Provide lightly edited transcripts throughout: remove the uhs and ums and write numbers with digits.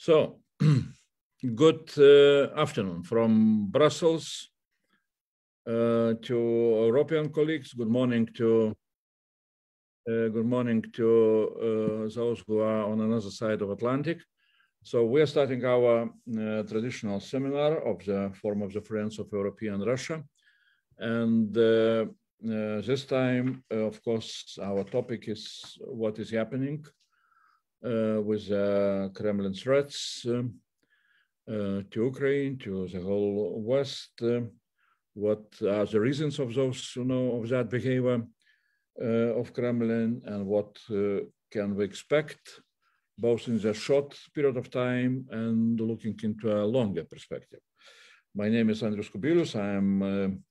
So, good afternoon from Brussels to European colleagues. Good morning to those who are on another side of Atlantic. So we are starting our traditional seminar of the Forum of the Friends of European Russia, and this time, of course, our topic is what is happening with Kremlin threats to Ukraine, to the whole West. What are the reasons of those, of that behavior of Kremlin, and what can we expect, both in the short period of time and looking into a longer perspective. My name is Andrius Kubilius. I am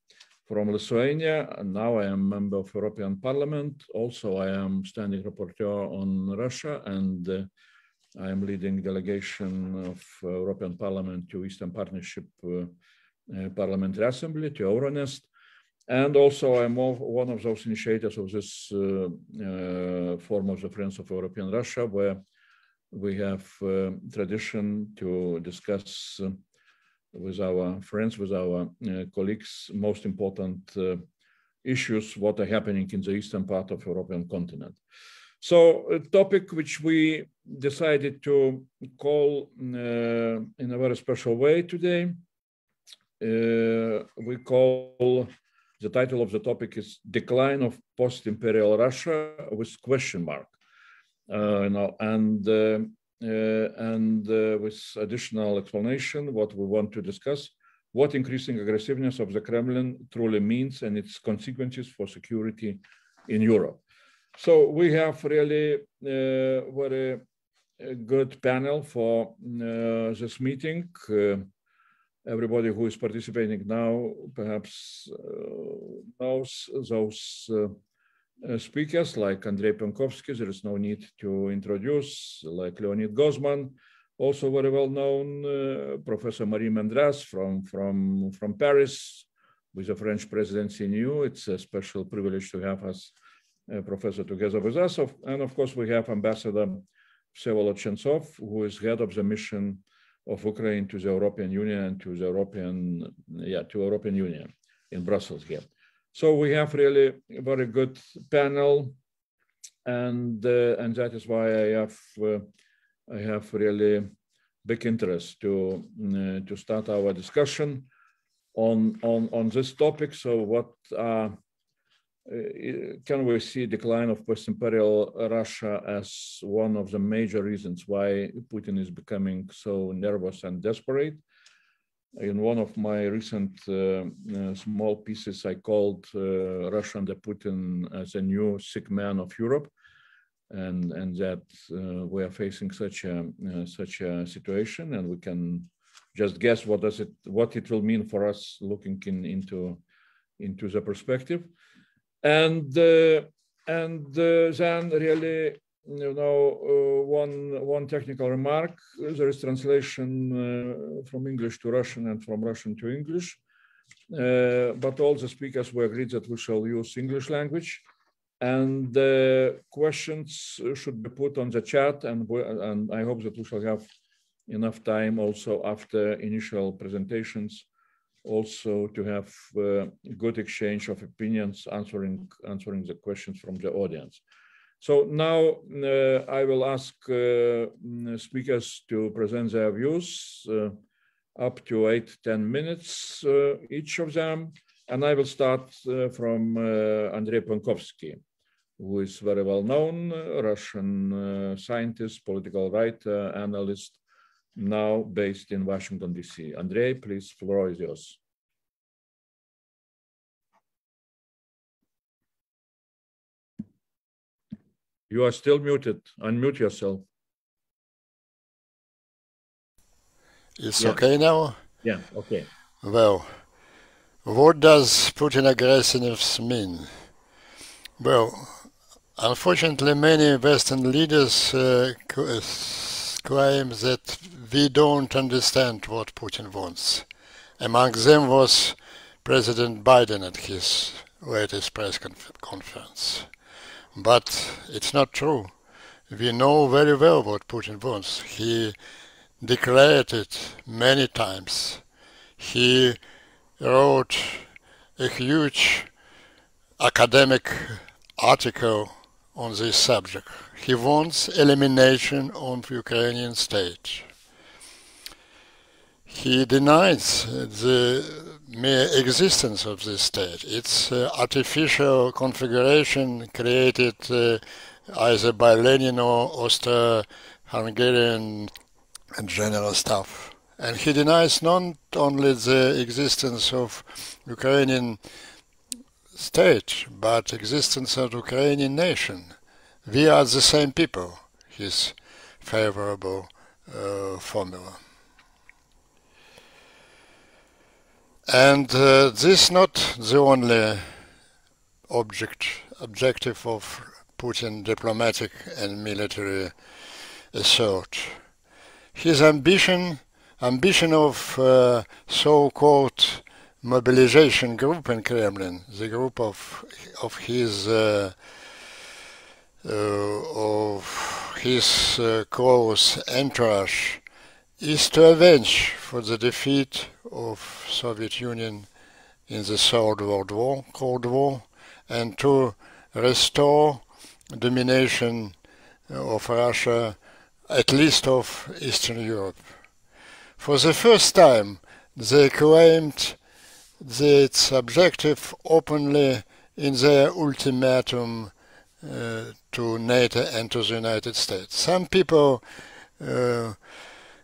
from Lithuania, and now I am member of European Parliament. Also, I am standing rapporteur on Russia, and I am leading delegation of European Parliament to Eastern Partnership Parliamentary Assembly, to Euronest. And also, I'm one of those initiators of this Forum of the Friends of European Russia, where we have tradition to discuss with our friends, with our colleagues, most important issues, what are happening in the eastern part of European continent. So a topic which we decided to call in a very special way today, we call, the title of the topic is Decline of Post-Imperial Russia with question mark. With additional explanation, what we want to discuss, what increasing aggressiveness of the Kremlin truly means and its consequences for security in Europe. So we have really very good panel for this meeting. Everybody who is participating now perhaps knows those speakers like Andrei Piontkovsky. There is no need to introduce, like Leonid Gozman, also very well known, Professor Marie Mendras from Paris, with the French presidency new. It's a special privilege to have us, professor, together with us. And of course, we have Ambassador Vsevolod Chentsov, who is head of the mission of Ukraine to the European Union and to the European Union in Brussels here. So we have really a very good panel, and that is why I have really big interest to start our discussion on this topic. So what can we see decline of post-imperial Russia as one of the major reasons why Putin is becoming so nervous and desperate? In one of my recent small pieces, I called Russia under Putin as a new sick man of Europe, and that we are facing such a situation, and we can just guess what it will mean for us looking into the perspective, and then really. One technical remark, there is translation from English to Russian and from Russian to English, but all the speakers were agreed that we shall use English language, and the questions should be put on the chat, and I hope that we shall have enough time also after initial presentations also to have good exchange of opinions, answering the questions from the audience. So now I will ask speakers to present their views, up to 8-10 minutes each of them. And I will start from Andrei Piontkovsky, who is very well known, Russian scientist, political writer, analyst, now based in Washington, D.C. Andrei, please, floor is yours. You are still muted. Unmute yourself. It's okay now? Yeah, okay. Well, what does Putin aggressiveness mean? Well, unfortunately, many Western leaders claim that we don't understand what Putin wants. Among them was President Biden at his latest press conference. But it's not true. We know very well what Putin wants. He declared it many times. He wrote a huge academic article on this subject. He wants elimination of Ukrainian state. He denies the mere existence of this state. It's artificial configuration created either by Lenin or Austro-Hungarian general staff. And he denies not only the existence of Ukrainian state, but existence of Ukrainian nation. We are the same people, his favorable formula. And this is not the only objective of Putin's diplomatic and military assault. His ambition of so-called mobilization group in Kremlin, the group of his close entourage, is to avenge for the defeat of Soviet Union in the Third World War, Cold War, and to restore domination of Russia, at least of Eastern Europe. For the first time, they claimed its objective openly in their ultimatum to NATO and to the United States. Some people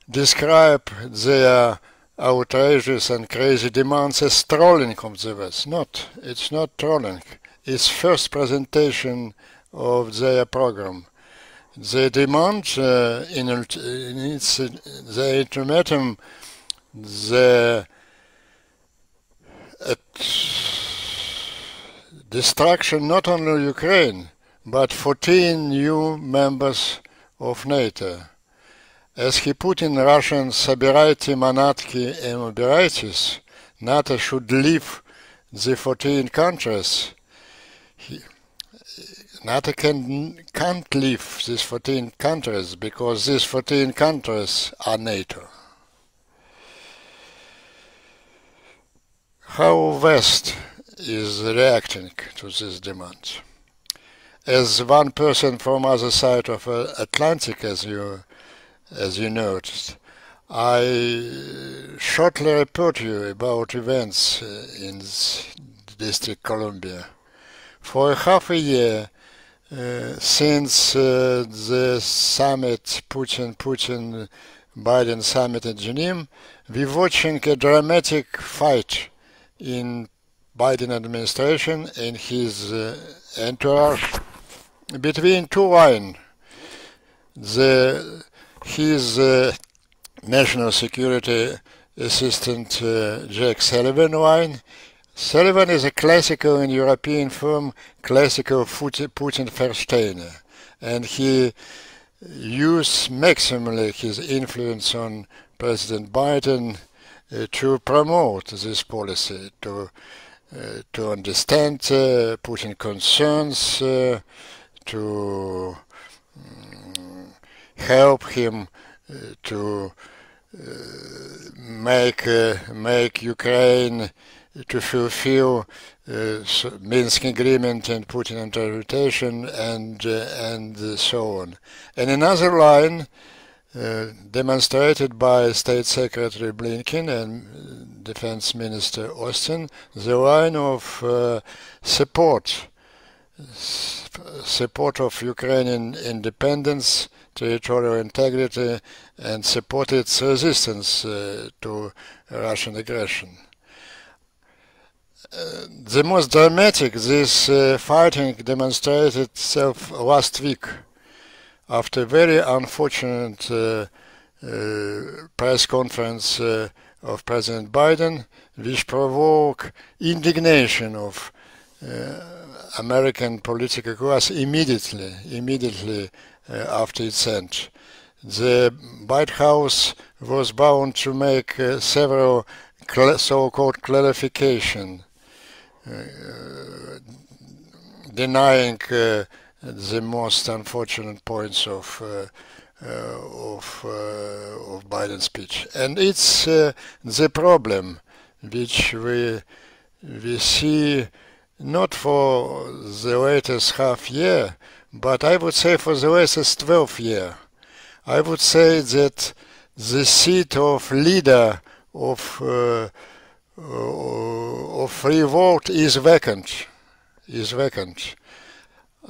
describe their outrageous and crazy demands as trolling of the West. It's not trolling. It's first presentation of their program. They demand in the ultimatum the destruction not only of Ukraine, but 14 new members of NATO. As he put in Russian, "Собирайте манатки и убирайтесь," NATO should leave the 14 countries. NATO can't leave these 14 countries because these 14 countries are NATO. How West is reacting to this demand? As one person from other side of Atlantic, as you noticed, I shortly report you about events in District Columbia. For half a year, since the summit, Putin-Biden summit in Geneva, we're watching a dramatic fight in Biden administration and his entourage between two lines. His national security assistant Jack Sullivan line. Sullivan is a classical in European form, classical Putin Versteiner, and he used maximally his influence on President Biden to promote this policy, to understand Putin concerns, to help him to make Ukraine to fulfill Minsk agreement and Putin interpretation and so on. And another line demonstrated by State Secretary Blinken and Defense Minister Austin, the line of support of Ukrainian independence, territorial integrity, and support its resistance to Russian aggression. The most dramatic, this fighting demonstrated itself last week after a very unfortunate press conference of President Biden, which provoked indignation of American political class immediately after its end. The White House was bound to make several so-called clarification, denying the most unfortunate points of of Biden's speech. And it's the problem which we see not for the latest half year, but I would say for the latest 12 years. I would say that the seat of leader of revolt is vacant.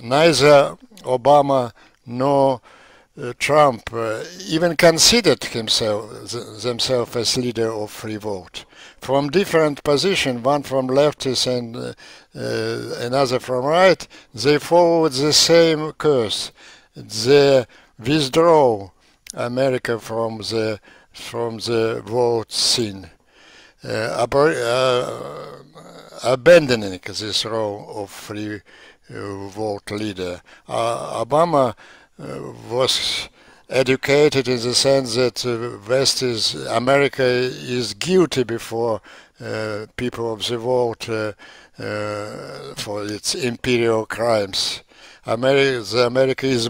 Neither Obama nor Trump even considered themselves as leader of revolt. From different positions, one from leftists and another from right, they followed the same course. They withdraw America from the vote scene, abandoning this role of revolt leader. Obama was educated in the sense that America is guilty before people of the world for its imperial crimes. America is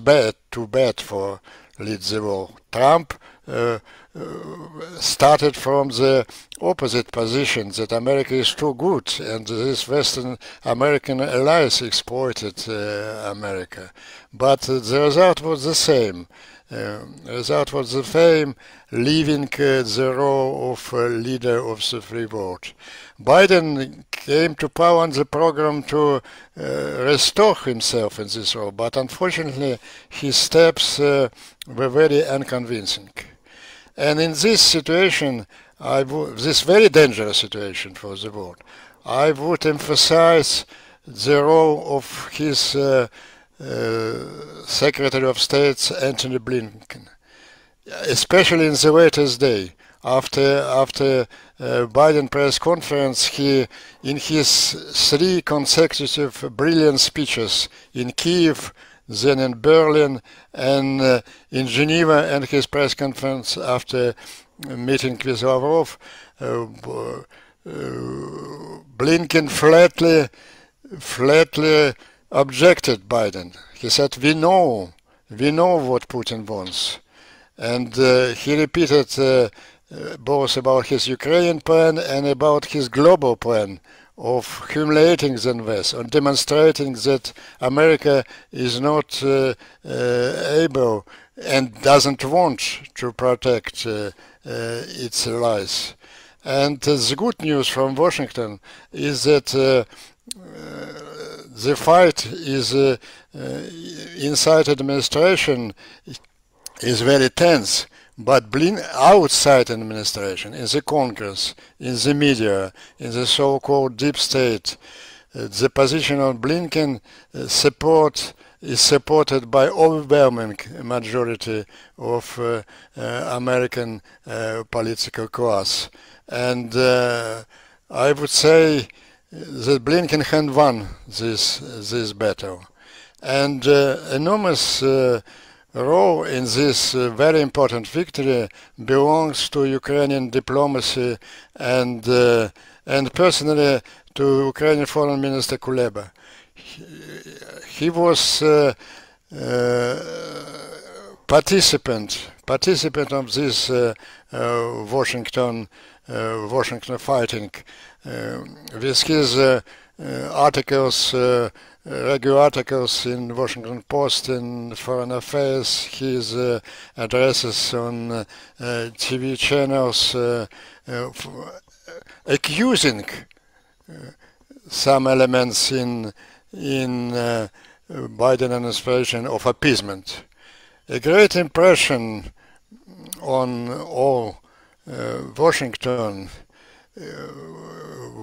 too bad for lead the war. Trump started from the opposite position, that America is too good, and these Western American allies exploited America. But the result was the same. Leaving the role of leader of the free world. Biden came to power on the program to restore himself in this role, but unfortunately his steps were very unconvincing. And in this situation, this very dangerous situation for the world, I would emphasize the role of his Secretary of State, Antony Blinken, especially in the latest day. After Biden press conference, he, in his 3 consecutive brilliant speeches in Kiev, then in Berlin and in Geneva, and his press conference after meeting with Lavrov, Blinken flatly objected Biden. He said, we know what Putin wants. And he repeated both about his Ukrainian plan and about his global plan of humiliating the West, and demonstrating that America is not able and doesn't want to protect its allies. And the good news from Washington is that the fight is inside administration is very tense, but outside administration, in the Congress, in the media, in the so-called deep state, the position of Blinken is supported by overwhelming majority of American political class. And I would say that Blinken had won this battle. And enormous role in this very important victory belongs to Ukrainian diplomacy and personally to Ukrainian Foreign Minister Kuleba. He was participant of this Washington fighting with his articles. Regular articles in Washington Post and Foreign Affairs, his addresses on TV channels accusing some elements in Biden administration of appeasement. A great impression on all Washington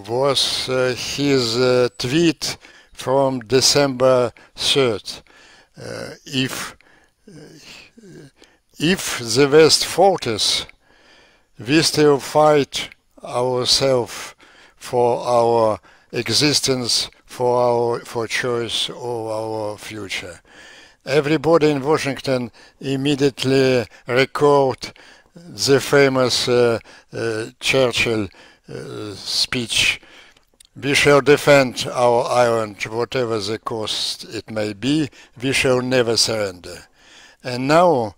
was his tweet from December 3rd. If the West falters, we still fight ourselves for our existence, for choice of our future. Everybody in Washington immediately recalled the famous Churchill speech. We shall defend our island, whatever the cost it may be. We shall never surrender. And now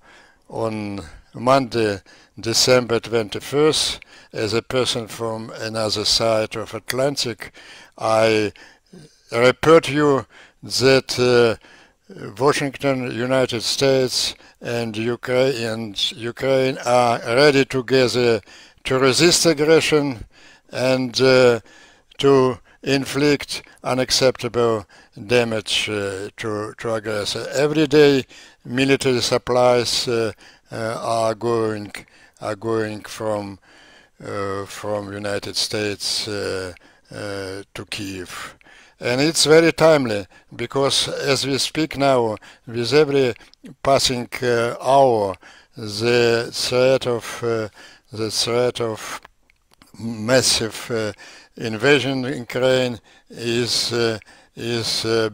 on Monday, December 21st, as a person from another side of Atlantic, I report you that Washington, United States, and Ukraine are ready together to resist aggression and to inflict unacceptable damage to aggressor. Every day, military supplies are going from United States to Kiev. And it's very timely because as we speak now, with every passing hour, the threat of massive invasion in Ukraine is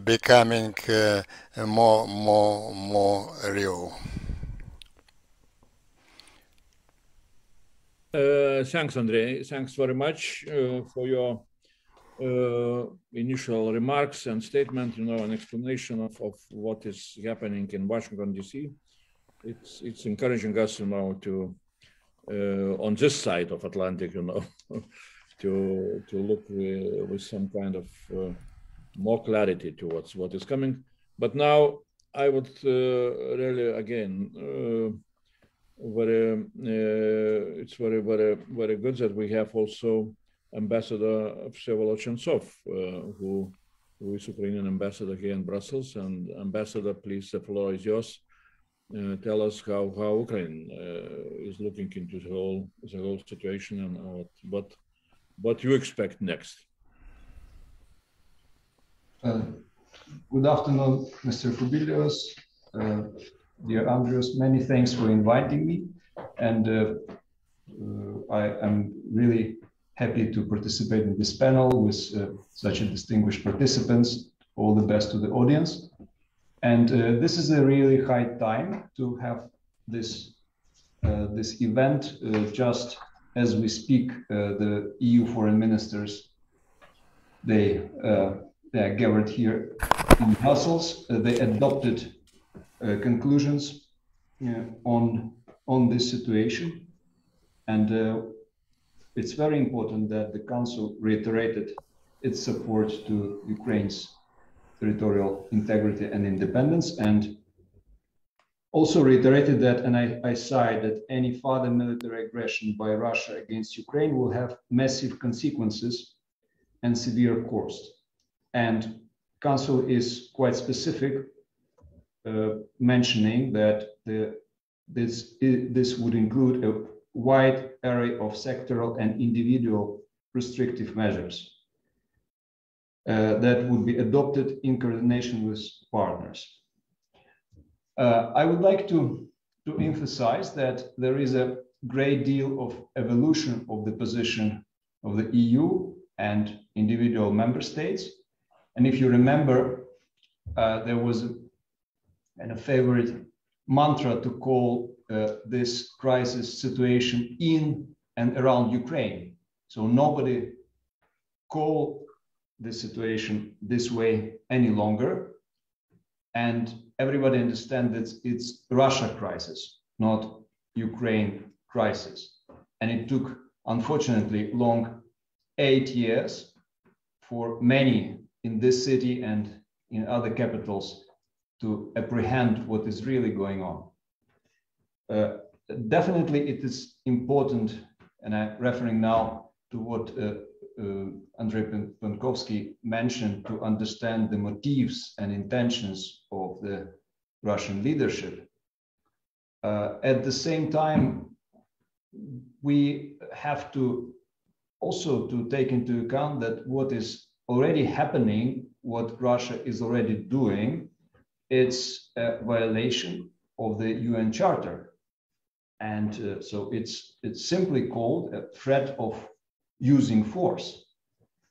becoming more real. Thanks, Andrei. Thanks very much for your initial remarks and statement, an explanation of what is happening in Washington, D.C. It's encouraging us, to on this side of Atlantic, to look with some kind of more clarity to what is coming. But now I would really again it's very good that we have also Ambassador Vsevolod Chentsov, who is Ukrainian ambassador here in Brussels. And Ambassador, please, the floor is yours. Tell us how Ukraine is looking into the whole situation and what you expect next. Good afternoon, Mr. Kubilius, dear Andrius. Many thanks for inviting me, and I am really happy to participate in this panel with such a distinguished participants. All the best to the audience. And this is a really high time to have this event. Just as we speak, the EU foreign ministers, they are gathered here in Brussels. They adopted conclusions on this situation, and it's very important that the Council reiterated its support to Ukraine's territorial integrity and independence, and also reiterated that, and I cite, that any further military aggression by Russia against Ukraine will have massive consequences and severe cost. And Council is quite specific, mentioning that this would include a wide array of sectoral and individual restrictive measures that would be adopted in coordination with partners. I would like to emphasize that there is a great deal of evolution of the position of the EU and individual member states. And if you remember, there was a favorite mantra to call this crisis situation in and around Ukraine. So nobody called the situation this way any longer. And everybody understands that it's Russia crisis, not Ukraine crisis. And it took, unfortunately, 8 years for many in this city and in other capitals to apprehend what is really going on. Definitely it is important, and I'm referring now to what Andrei Piontkovsky mentioned, to understand the motives and intentions of the Russian leadership. At the same time, we have to also to take into account that what is already happening, what Russia is already doing, it's a violation of the UN Charter. And so it's simply called a threat of using force.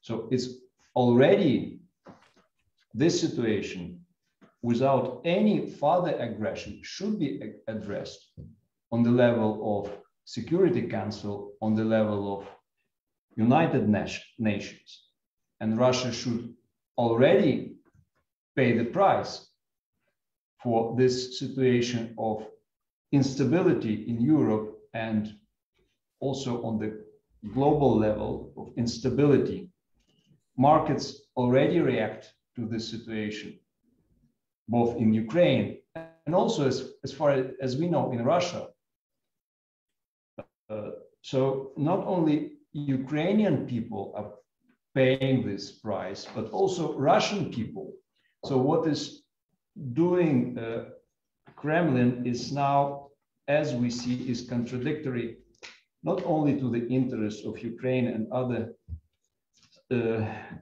So it's already this situation without any further aggression should be addressed on the level of Security Council, on the level of United Nations. And Russia should already pay the price for this situation of instability in Europe and also on the global level of instability, markets already react to this situation, both in Ukraine and also as far as we know in Russia. So not only Ukrainian people are paying this price, but also Russian people. So what is doing Kremlin is now, as we see, is contradictory not only to the interests of Ukraine and other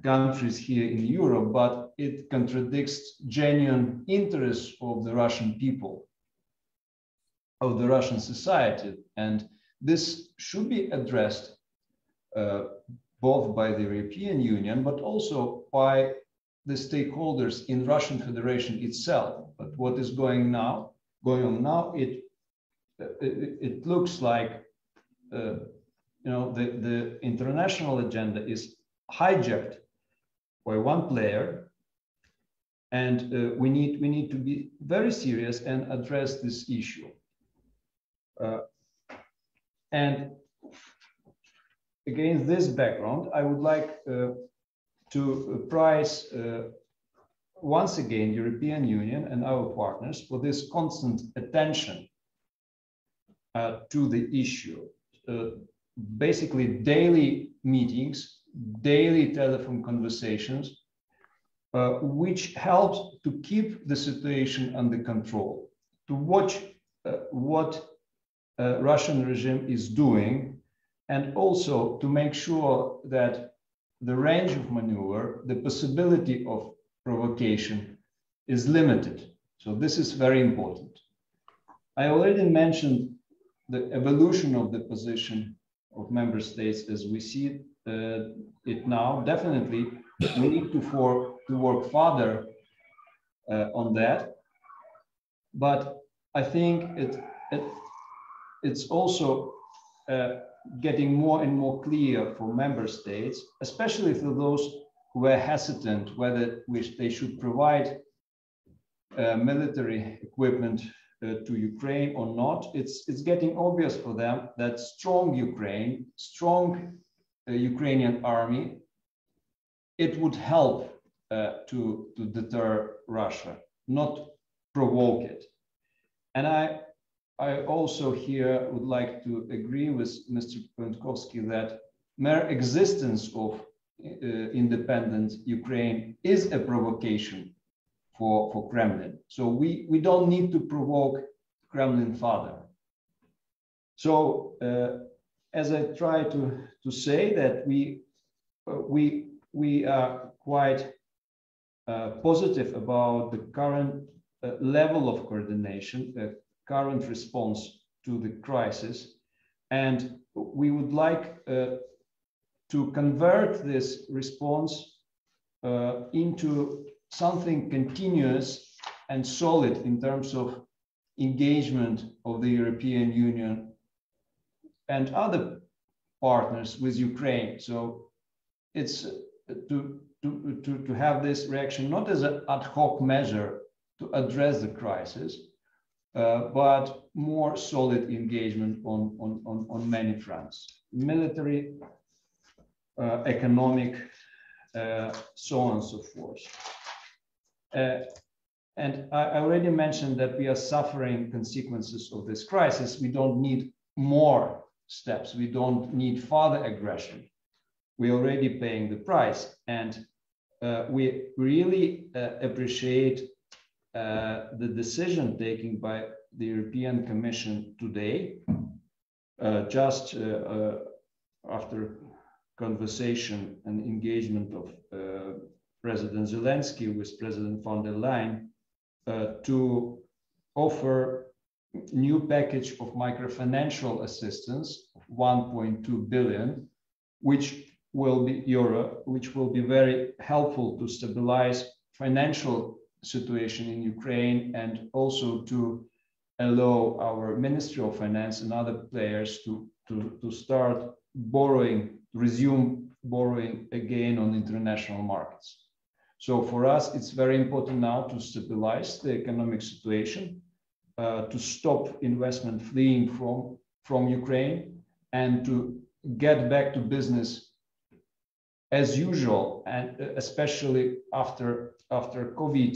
countries here in Europe, but it contradicts genuine interests of the Russian people, of the Russian society. And this should be addressed both by the European Union, but also by the stakeholders in Russian Federation itself. But what is going on now, it looks like the international agenda is hijacked by one player, and we need to be very serious and address this issue. And against this background, I would like to praise once again European Union and our partners for this constant attention to the issue. Basically daily meetings, daily telephone conversations, which helps to keep the situation under control, to watch what Russian regime is doing, and also to make sure that the range of maneuver, the possibility of provocation is limited. So this is very important. I already mentioned the evolution of the position of member states as we see it now. Definitely, we need to work further on that. But I think it's also getting more and more clear for member states, especially for those who are hesitant whether they should provide military equipment to Ukraine or not. It's getting obvious for them that strong Ukraine, strong Ukrainian army, it would help to deter Russia, not provoke it. And I also here would like to agree with Mr. Piontkovsky that mere existence of independent Ukraine is a provocation for Kremlin. So we don't need to provoke Kremlin further. So as I try to say that we are quite positive about the current level of coordination, current response to the crisis, and we would like to convert this response into something continuous and solid in terms of engagement of the European Union and other partners with Ukraine. So it's to have this reaction not as an ad hoc measure to address the crisis, but more solid engagement on many fronts: military, economic, so on and so forth. And I already mentioned that we are suffering consequences of this crisis. We don't need more steps. We don't need further aggression. We're already paying the price. And we really appreciate the decision taken by the European Commission today, just after conversation and engagement of President Zelensky with President von der Leyen, to offer new package of microfinancial assistance of 1.2 billion, which will be very helpful to stabilize financial situation in Ukraine, and also to allow our Ministry of Finance and other players to start borrowing, resume borrowing again on international markets. So for us, it's very important now to stabilize the economic situation, to stop investment fleeing from Ukraine and to get back to business as usual, and especially after COVID,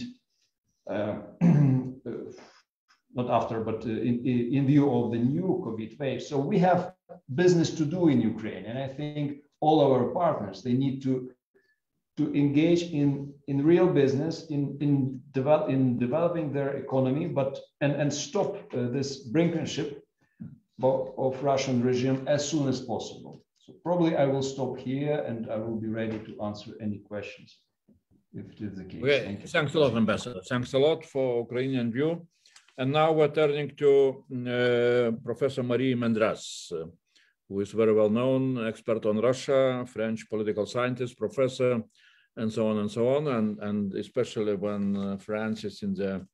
not after, but in view of the new COVID wave. So we have business to do in Ukraine, and I think all our partners, they need to engage in real business, in developing their economy, and stop this brinkmanship of Russian regime as soon as possible. So probably I will stop here, and I will be ready to answer any questions if it is the case. Okay. Thank you. Thanks a lot, Ambassador. Thanks a lot for Ukrainian view. And now we're turning to Professor Marie Mendras, who is very well known, expert on Russia, French political scientist, professor, and so on and so on. And especially when France is in the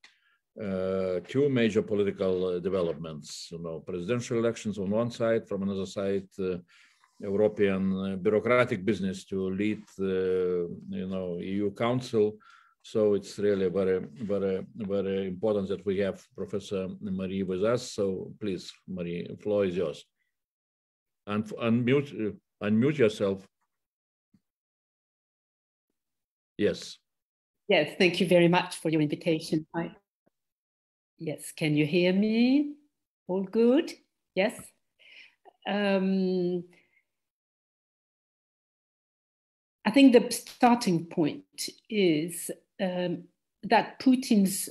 two major political developments, presidential elections on one side, from another side, European bureaucratic business to lead EU Council. So it's really very, very, very important that we have Professor Marie with us. So please, Marie, the floor is yours. And unmute yourself. Yes. Yes, thank you very much for your invitation. Yes, can you hear me? All good? Yes. I think the starting point is that Putin's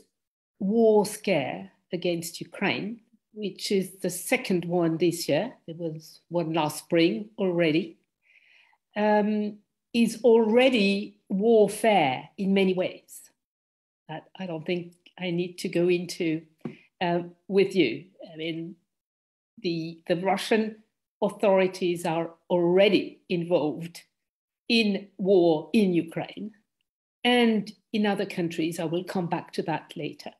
war scare against Ukraine, which is the second one this year, there was one last spring already, is already warfare in many ways. That I don't think I need to go into with you. I mean, the Russian authorities are already involved in war in Ukraine and in other countries. I will come back to that later.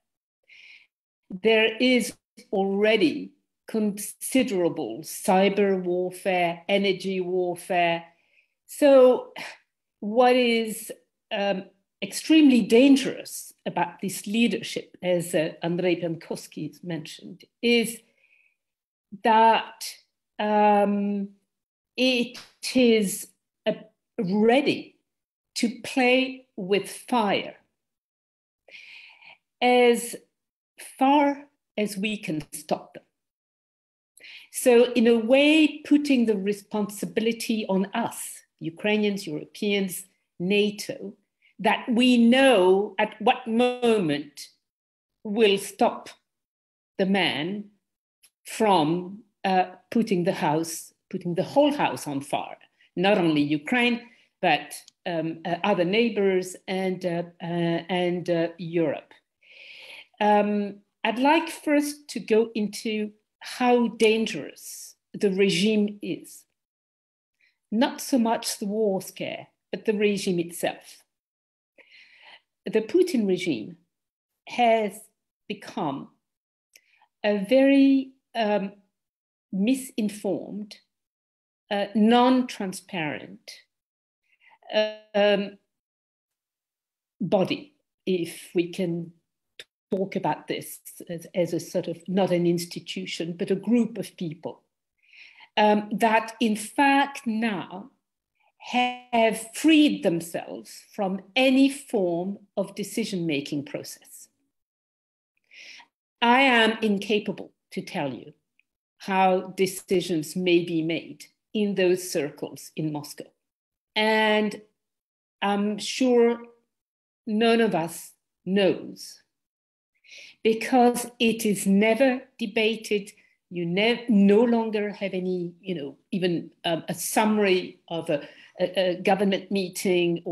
There is already considerable cyber warfare, energy warfare. So what is extremely dangerous about this leadership, as Andrei Piontkovsky mentioned, is that it is ready to play with fire as far as we can stop them. So in a way, putting the responsibility on us, Ukrainians, Europeans, NATO, that we know at what moment will stop the man from putting the whole house on fire. Not only Ukraine, but other neighbors and Europe. I'd like first to go into how dangerous the regime is. Not so much the war scare, but the regime itself. The Putin regime has become a very misinformed, non-transparent body, if we can talk about this as a sort of, not an institution, but a group of people that in fact now have freed themselves from any form of decision-making process. I am incapable to tell you how decisions may be made in those circles in Moscow. And I'm sure none of us knows, because it is never debated. You no longer have any, even a summary of a government meeting.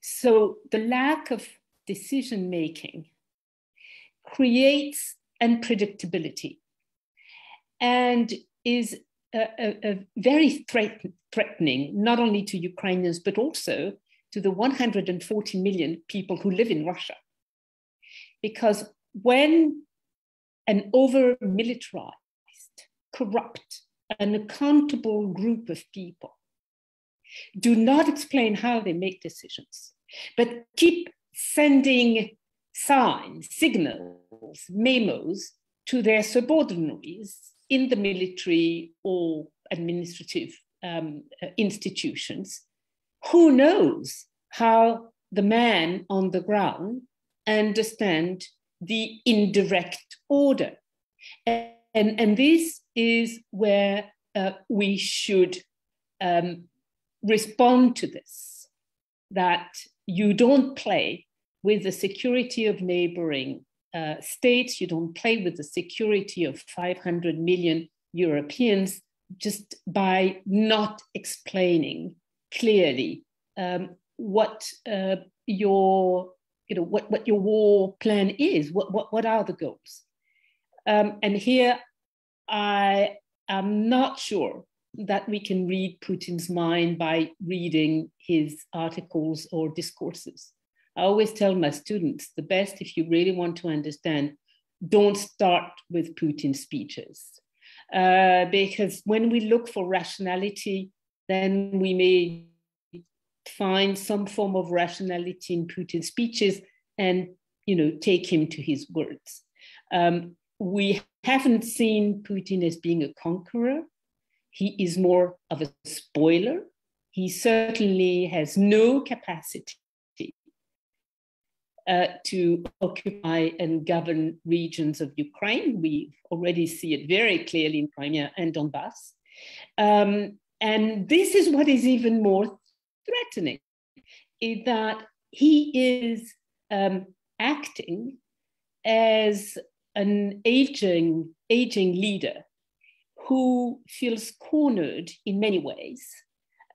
So the lack of decision-making creates unpredictability and is very threatening, not only to Ukrainians, but also to the 140 million people who live in Russia. Because when an over-militarized, corrupt, unaccountable group of people do not explain how they make decisions, but keep sending signs, signals, memos to their subordinates in the military or administrative institutions. Who knows how the man on the ground understands the indirect order? And this is where we should respond to this, that you don't play with the security of neighboring states, you don't play with the security of 500 million Europeans just by not explaining clearly what your war plan is, what are the goals. And here I am not sure that we can read Putin's mind by reading his articles or discourses. I always tell my students, the best, if you really want to understand, don't start with Putin's speeches. Because when we look for rationality, then we may find some form of rationality in Putin's speeches and, take him to his words. We haven't seen Putin as being a conqueror. He is more of a spoiler. He certainly has no capacity to occupy and govern regions of Ukraine. We already see it very clearly in Crimea and Donbass. And this is what is even more threatening, is that he is acting as an aging leader who feels cornered in many ways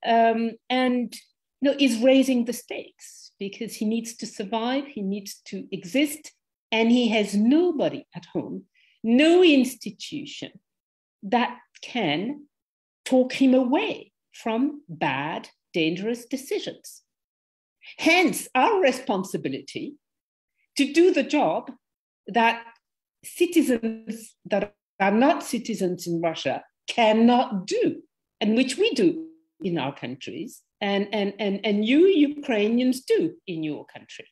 and is raising the stakes because he needs to survive, he needs to exist, and he has nobody at home, no institution that can talk him away from bad, dangerous decisions. Hence, our responsibility to do the job that citizens that are not citizens in Russia cannot do, and which we do in our countries, and you Ukrainians do in your country.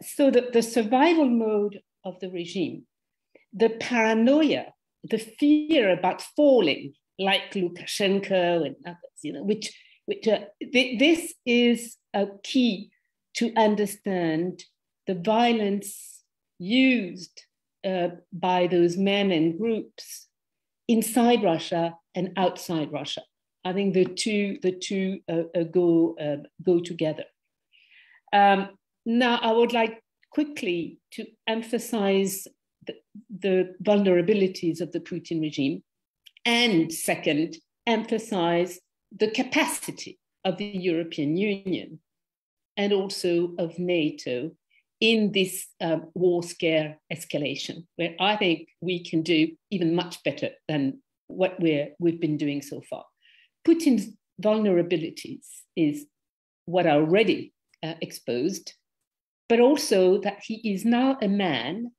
So the survival mode of the regime, the paranoia, the fear about falling, like Lukashenko and others, this is a key to understand the violence used by those men and groups inside Russia and outside Russia. I think the two go together. Now, I would like quickly to emphasize the vulnerabilities of the Putin regime, and second, emphasize the capacity of the European Union and also of NATO in this war scare escalation, where I think we can do even much better than what we've been doing so far. Putin's vulnerabilities is what are already exposed, but also that he is now a man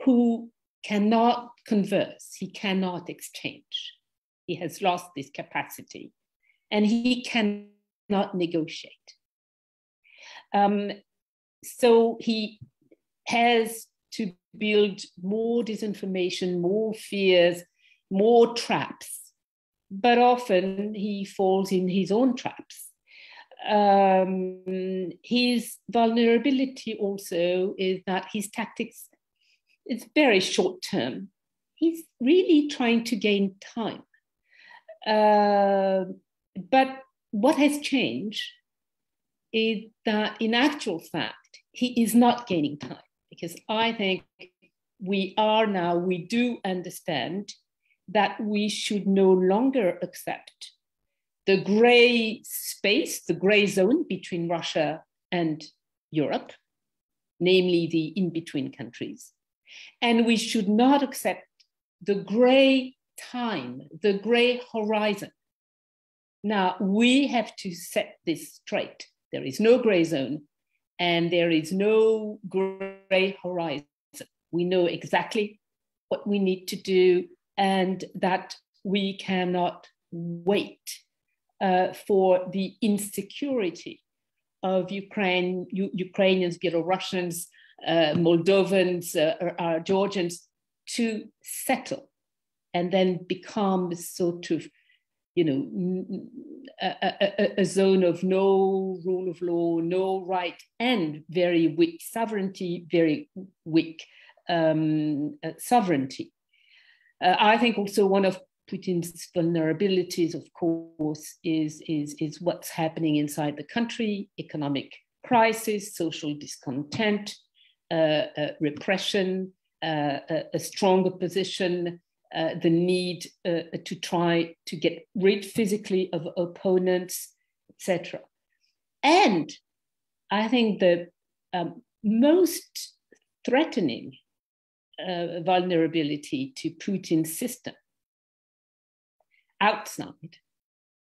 who cannot converse, he cannot exchange. He has lost this capacity and he cannot negotiate. So he has to build more disinformation, more fears, more traps, but often he falls in his own traps. His vulnerability also is that his tactics is very short term. He's really trying to gain time. But what has changed is that in actual fact, he is not gaining time, because I think we do understand that we should no longer accept the gray space, the gray zone between Russia and Europe, namely the in-between countries. And we should not accept the gray time, the gray horizon. Now, we have to set this straight. There is no gray zone and there is no gray horizon. We know exactly what we need to do and that we cannot wait for the insecurity of Ukrainians, Belarusians, Moldovans, Georgians to settle and then become a sort of, a zone of no rule of law, no right, and very weak sovereignty, very weak sovereignty. I think also one of Putin's vulnerabilities, of course, is what's happening inside the country: economic crisis, social discontent, repression, a strong opposition, the need to try to get rid physically of opponents, etc. And I think the most threatening vulnerability to Putin's system outside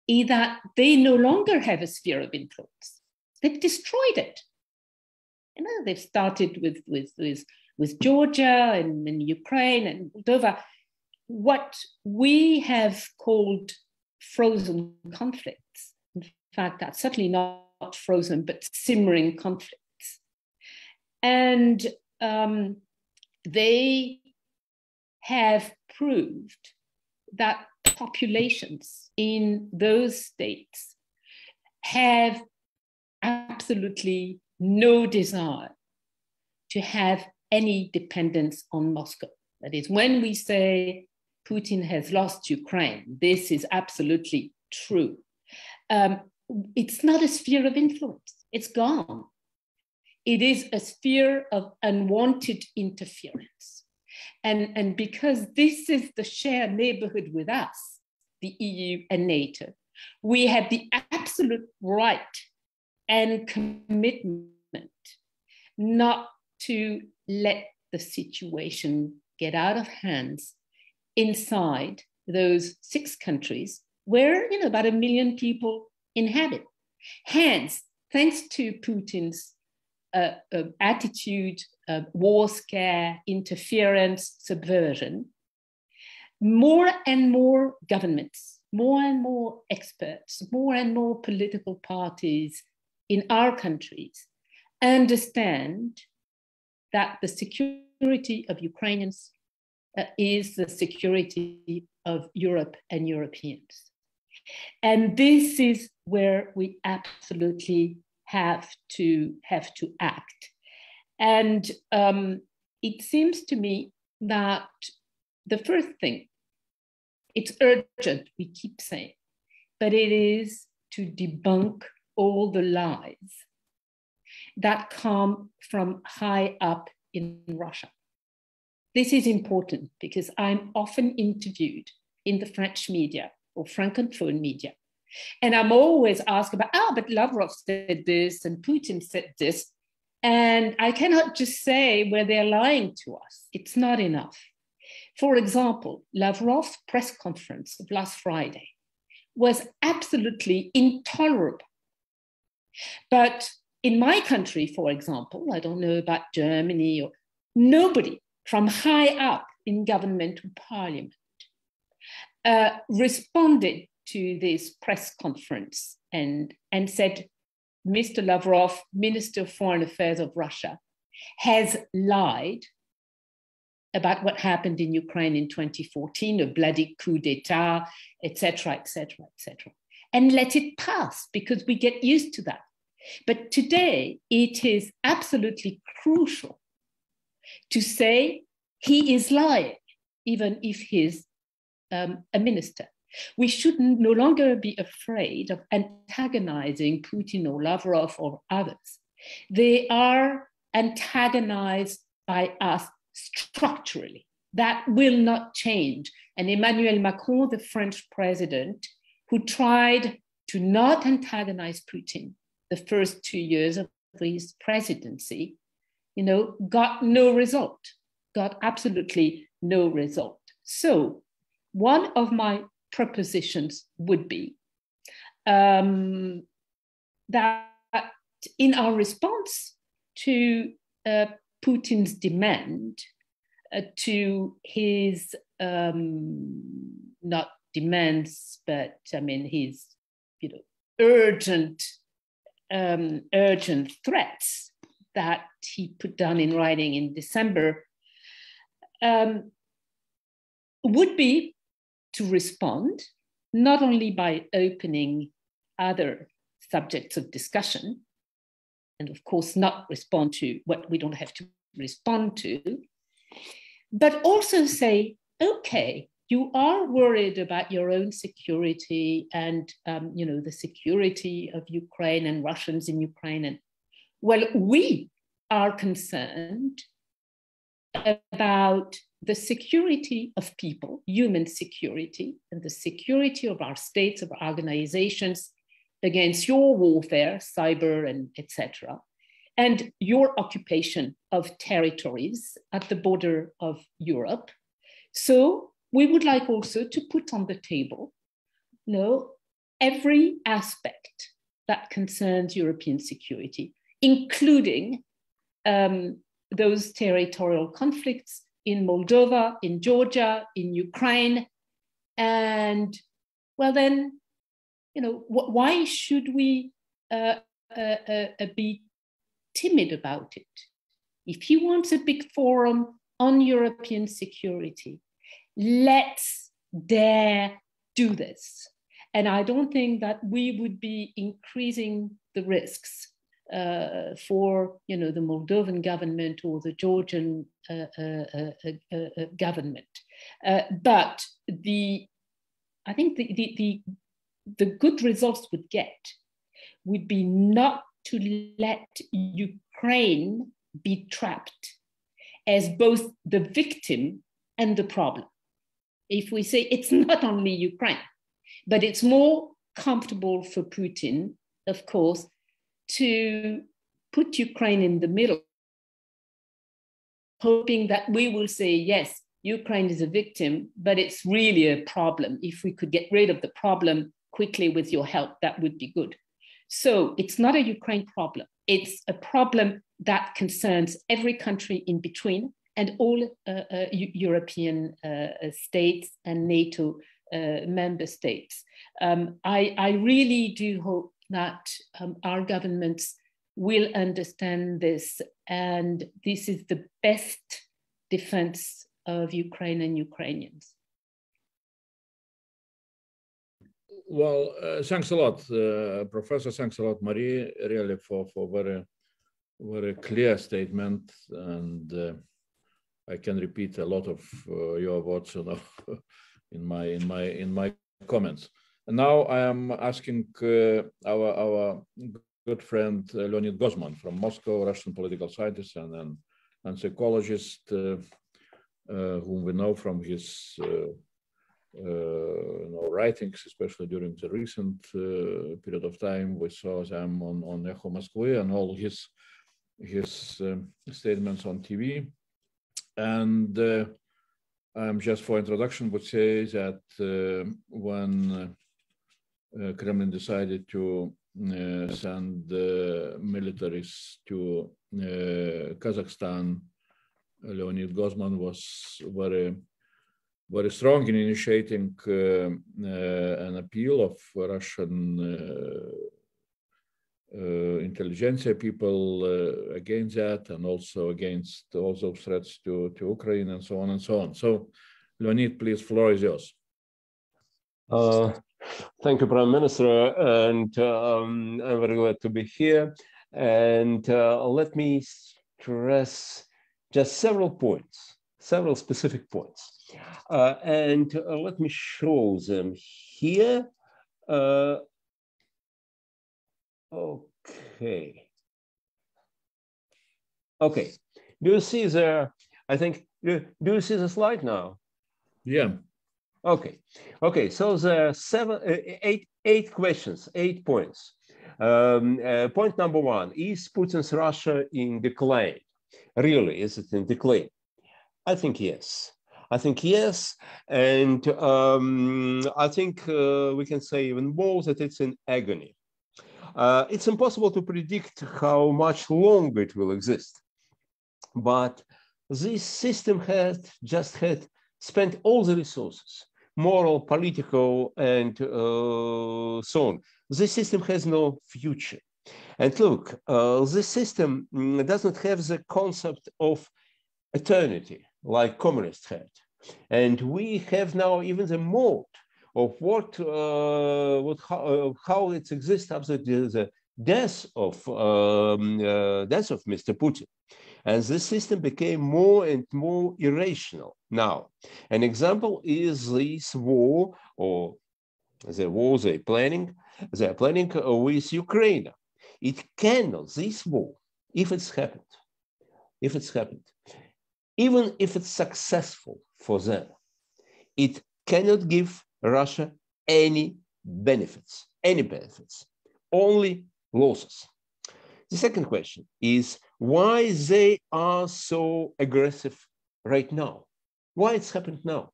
is that they no longer have a sphere of influence. They've destroyed it. They've started with Georgia and Ukraine and Moldova. What we have called frozen conflicts, in fact, that's certainly not frozen, but simmering conflicts. And they have proved that populations in those states have absolutely no desire to have any dependence on Moscow. That is, when we say Putin has lost Ukraine, this is absolutely true. It's not a sphere of influence, it's gone. It is a sphere of unwanted interference. And because this is the shared neighborhood with us, the EU and NATO, we have the absolute right and commitment not to let the situation get out of hands inside those 6 countries where about 1 million people inhabit. Hence, thanks to Putin's attitude, war scare, interference, subversion, more and more governments, more and more experts, more and more political parties in our countries understand that the security of Ukrainians is the security of Europe and Europeans. And this is where we absolutely have to act. And it seems to me that the first thing, it's urgent, we keep saying, but it is to debunk all the lies that come from high up in Russia. This is important because I'm often interviewed in the French media or Francophone media. And I'm always asked about, but Lavrov said this and Putin said this. And I cannot just say where they're lying to us. It's not enough. For example, Lavrov's press conference of last Friday was absolutely intolerable. But in my country, for example, I don't know about Germany, or nobody from high up in government and parliament responded to this press conference and said, Mr. Lavrov, Minister of Foreign Affairs of Russia, has lied about what happened in Ukraine in 2014, a bloody coup d'etat, etc., etc., etc., and let it pass because we get used to that. But today, it is absolutely crucial to say he is lying, even if he's a minister. We should no longer be afraid of antagonizing Putin or Lavrov or others. They are antagonized by us structurally. That will not change. And Emmanuel Macron, the French president, who tried to not antagonize Putin the first 2 years of his presidency, got no result, got absolutely no result. So one of my propositions would be that in our response to Putin's demand to his, not demands, but his, urgent threats that he put down in writing in December would be to respond, not only by opening other subjects of discussion, and of course not respond to what we don't have to respond to, but also say, okay, you are worried about your own security and the security of Ukraine and Russians in Ukraine. And well, we are concerned about the security of people, human security, and the security of our states, of our organizations against your warfare, cyber and etc., and your occupation of territories at the border of Europe. So we would like also to put on the table, every aspect that concerns European security, including those territorial conflicts in Moldova, in Georgia, in Ukraine. And well, then, why should we be timid about it? If he wants a big forum on European security, let's dare do this. And I don't think that we would be increasing the risks for the Moldovan government or the Georgian government. But I think the good results would be not to let Ukraine be trapped as both the victim and the problem. If we say it's not only Ukraine, but it's more comfortable for Putin, of course, to put Ukraine in the middle, hoping that we will say, yes, Ukraine is a victim, but it's really a problem. If we could get rid of the problem quickly with your help, that would be good. So it's not a Ukraine problem. It's a problem that concerns every country in between and all European states and NATO member states. I really do hope that our governments will understand this, and this is the best defense of Ukraine and Ukrainians. Well, thanks a lot, Professor. Thanks a lot, Marie, really for very, very clear statement. And I can repeat a lot of your words, in my comments. And now I am asking our good friend Leonid Gozman from Moscow, Russian political scientist and psychologist, whom we know from his writings, especially during the recent period of time. We saw them on Echo Moskvy and all his statements on TV. And I'm just for introduction would say that when Kremlin decided to send militaries to Kazakhstan, Leonid Gozman was very, very strong in initiating an appeal of Russian intelligentsia people against that, and also against all those threats to Ukraine and so on and so on. So, Leonid, please, floor is yours. Thank you, Prime Minister, and I'm very glad to be here. And let me stress just several points, several specific points. And let me show them here. Okay. Okay. Do you see the, I think, do you see the slide now? Yeah. Okay. Okay. So there are eight questions, 8 points. Point number one, is Putin's Russia in decline? Really, is it in decline? I think yes. I think yes. And I think we can say even more that it's in agony. It's impossible to predict how much longer it will exist. But this system has just spent all the resources, moral, political, and so on. This system has no future. And look, this system does not have the concept of eternity like communists had. And we have now even the mode of how it exists after the death of Mr. Putin. And this system became more and more irrational now. An example is this war, or the war they're planning with Ukraine. It cannot, this war, if it's happened, even if it's successful for them, it cannot give Russia any benefits, only losses. The second question is why they are so aggressive right now. Why it's happened now?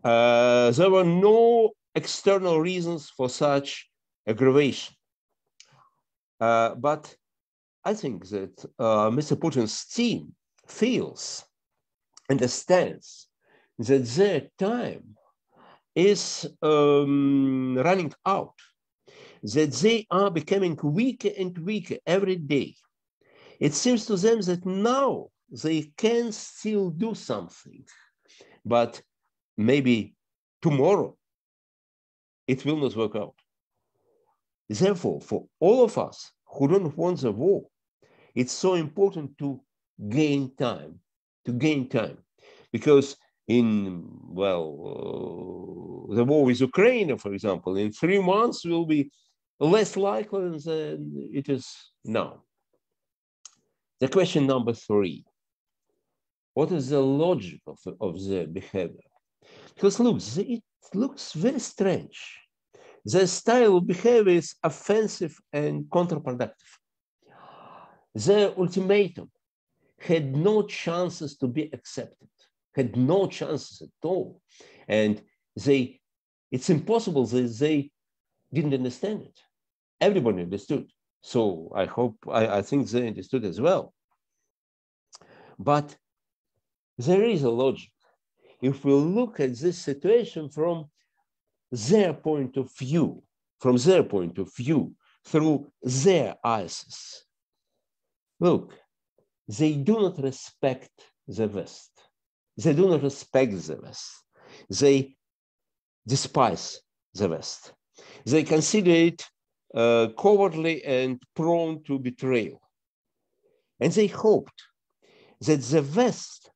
There were no external reasons for such aggravation. But I think that Mr. Putin's team understands that their time is running out, that they are becoming weaker and weaker every day. It seems to them that now they can still do something, but maybe tomorrow it will not work out. Therefore, for all of us who don't want the war, it's so important to gain time, because in, the war with Ukraine, for example, in 3 months will be less likely than it is now. The question number 3, what is the logic of their behavior? Because look, it looks very strange. Their style of behavior is offensive and counterproductive. Their ultimatum had no chances to be accepted, had no chances at all. And it's impossible that they didn't understand it. Everybody understood. So I think they understood as well. But there is a logic. If we look at this situation from their point of view, through their eyes, look, they do not respect the West. They do not respect the West. They despise the West. They consider it cowardly and prone to betrayal. And they hoped that the West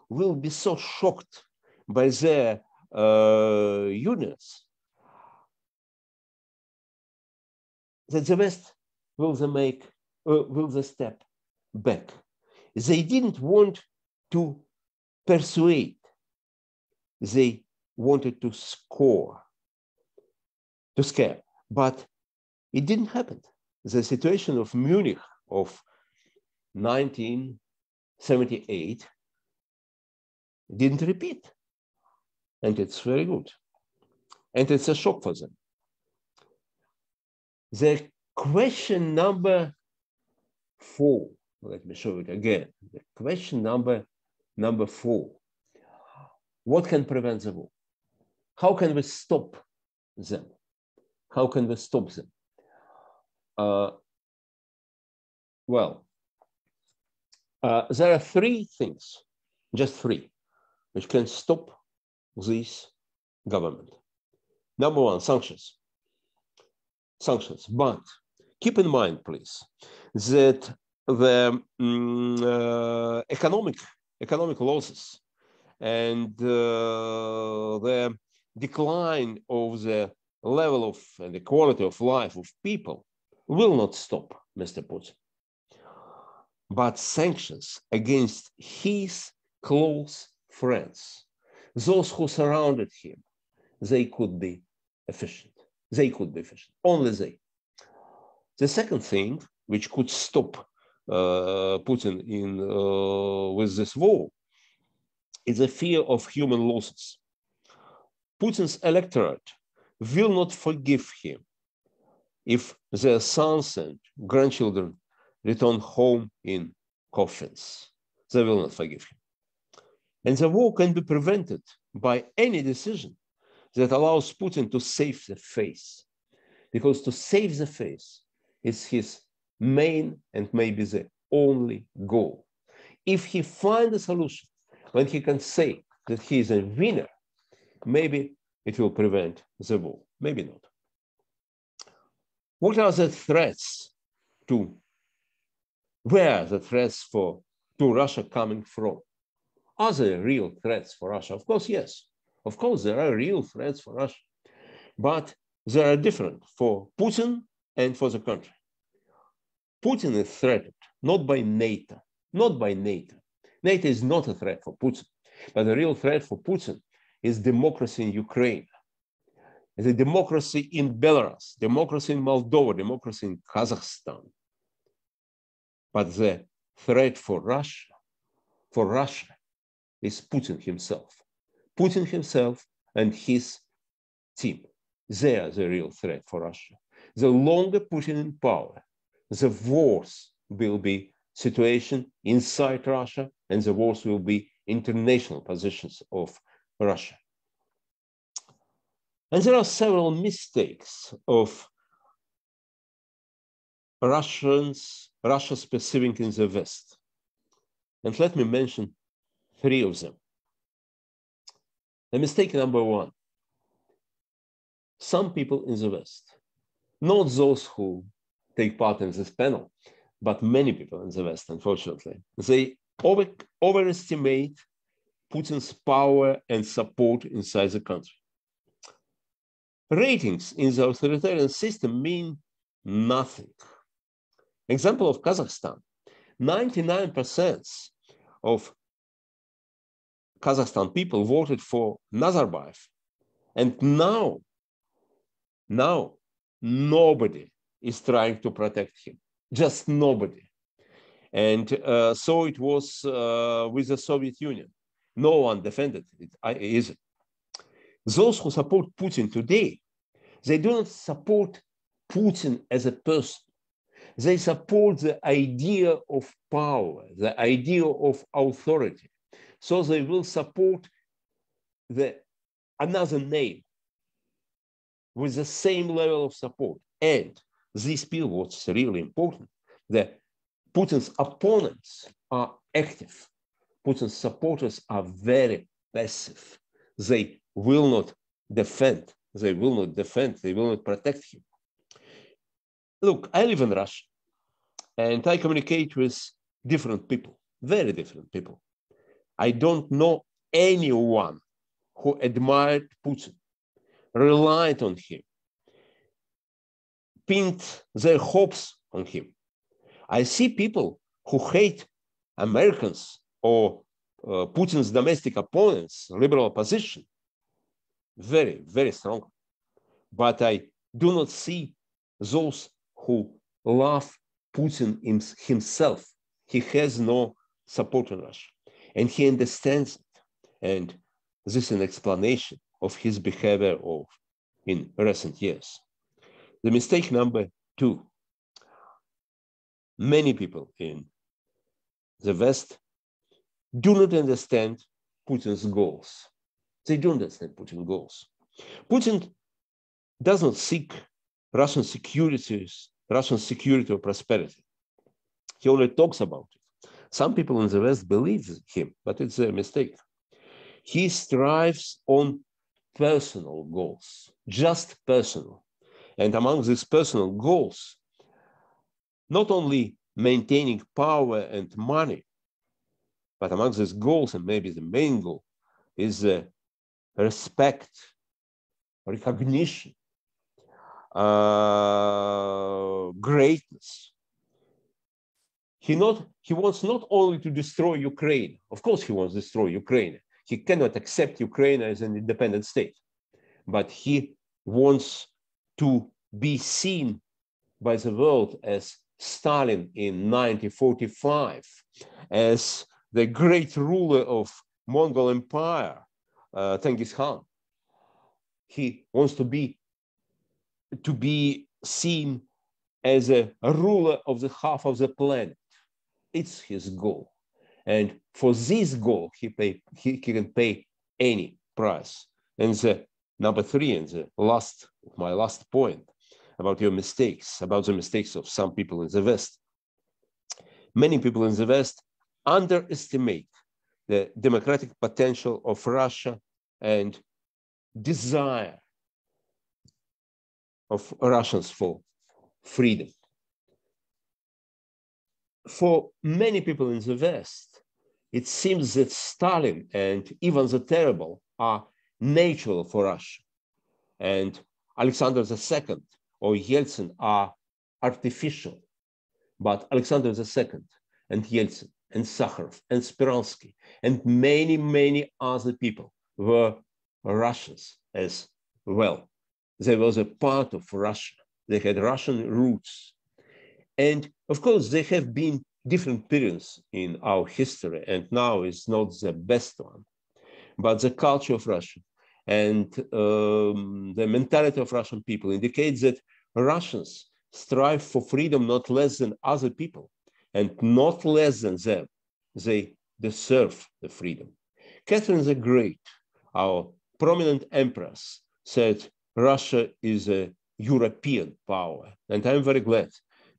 will be so shocked by their unions that the West will step back. They didn't want to persuade. They wanted to scare. But it didn't happen. The situation of Munich of 1978 didn't repeat. And it's very good. And it's a shock for them. The question number 4, let me show it again. The question number 4. What can prevent the war? How can we stop them? There are 3 things, just 3, which can stop this government. Number 1, sanctions. But keep in mind, please, that the economic losses and the decline of the level of and the quality of life of people will not stop Mr. Putin. But sanctions against his close friends, those who surrounded him, they could be efficient. Only they. The second thing which could stop Putin with this war is a fear of human losses. Putin's electorate will not forgive him if their sons and grandchildren return home in coffins. They will not forgive him. And the war can be prevented by any decision that allows Putin to save the face. Because to save the face is his main and maybe the only goal. If he finds a solution when he can say that he is a winner, maybe it will prevent the war, maybe not. What are the threats to, where are the threats to Russia coming from? Are there real threats for Russia? Of course, yes. Of course, there are real threats for Russia, but they are different for Putin and for the country. Putin is threatened not by NATO, not by NATO. NATO is not a threat for Putin, but the real threat for Putin is democracy in Ukraine, the democracy in Belarus, democracy in Moldova, democracy in Kazakhstan. But the threat for Russia is Putin himself. Putin himself and his team. They are the real threat for Russia. The longer Putin in power, the worse will be situation inside Russia, and the worse will be international positions of Russia. And there are several mistakes of Russia specific in the West. And let me mention 3 of them. The mistake number 1, some people in the West, not those who take part in this panel, but many people in the West, unfortunately, they overestimate Putin's power and support inside the country. Ratings in the authoritarian system mean nothing. Example of Kazakhstan, 99% of Kazakhstan people voted for Nazarbayev. And now nobody is trying to protect him, just nobody. And so it was with the Soviet Union. No one defended it. Those who support Putin today, they do not support Putin as a person. They support the idea of power, the idea of authority. So they will support another name with the same level of support. And this people, what's really important, that Putin's opponents are active. Putin's supporters are very passive. They will not defend. They will not protect him. Look, I live in Russia and I communicate with different people, very different people. I don't know anyone who admired Putin, relied on him, pinned their hopes on him. I see people who hate Americans or Putin's domestic opponents, liberal opposition, very, very strong. But I do not see those who love Putin himself. He has no support in Russia, and he understands it. And this is an explanation of his behavior in recent years. The mistake number 2, many people in the West do not understand Putin's goals. They don't understand Putin's goals. Putin does not seek Russian security or prosperity. He only talks about it. Some people in the West believe him, but it's a mistake. He strives on personal goals, just personal. And among these personal goals, not only maintaining power and money, but among these goals, and maybe the main goal, is respect, recognition, greatness. He wants not only to destroy Ukraine. Of course, he wants to destroy Ukraine. He cannot accept Ukraine as an independent state, but he wants to be seen by the world as Stalin in 1945, as the great ruler of Mongol Empire, Genghis Khan. He wants to be seen as a ruler of the half of the planet. It's his goal. And for this goal, he can pay any price. And the number 3, and my last point, about your mistakes, about the mistakes of some people in the West. Many people in the West underestimate the democratic potential of Russia and desire of Russians for freedom. For many people in the West, it seems that Stalin and Ivan the Terrible are natural for Russia, and Alexander II or Yeltsin are artificial. But Alexander II and Yeltsin and Sakharov and Speransky and many, many other people were Russians as well. They were a part of Russia. They had Russian roots. And of course, there have been different periods in our history, and now is not the best one. But the culture of Russia and the mentality of Russian people indicates that Russians strive for freedom not less than other people, and not less than them. They deserve the freedom. Catherine the Great, our prominent empress, said Russia is a European power. And I'm very glad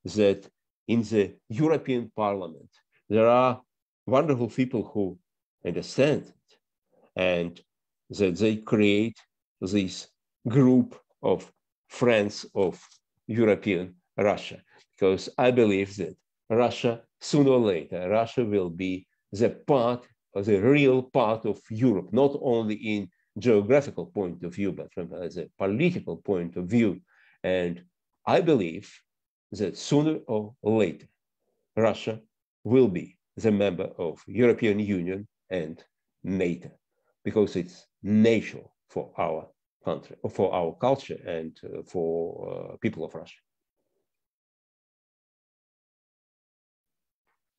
that in the European Parliament, there are wonderful people who understand it, and that they create this group of friends of European Russia, because I believe that Russia, sooner or later, Russia will be the part, the real part of Europe, not only in geographical point of view, but from the political point of view. And I believe that sooner or later, Russia will be the member of European Union and NATO, because it's natural for our country, for our culture, and for people of Russia.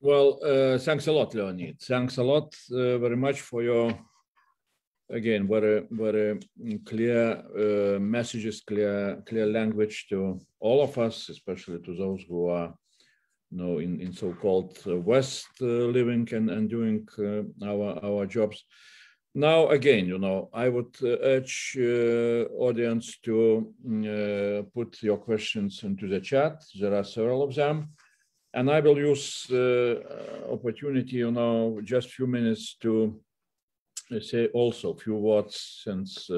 Well, thanks a lot, Leonid. Thanks a lot very much for your, again, very clear messages, clear language to all of us, especially to those who are, in so-called West living and doing our jobs. Now, again, I would urge audience to put your questions into the chat. There are several of them. And I will use opportunity, just a few minutes to say also a few words, since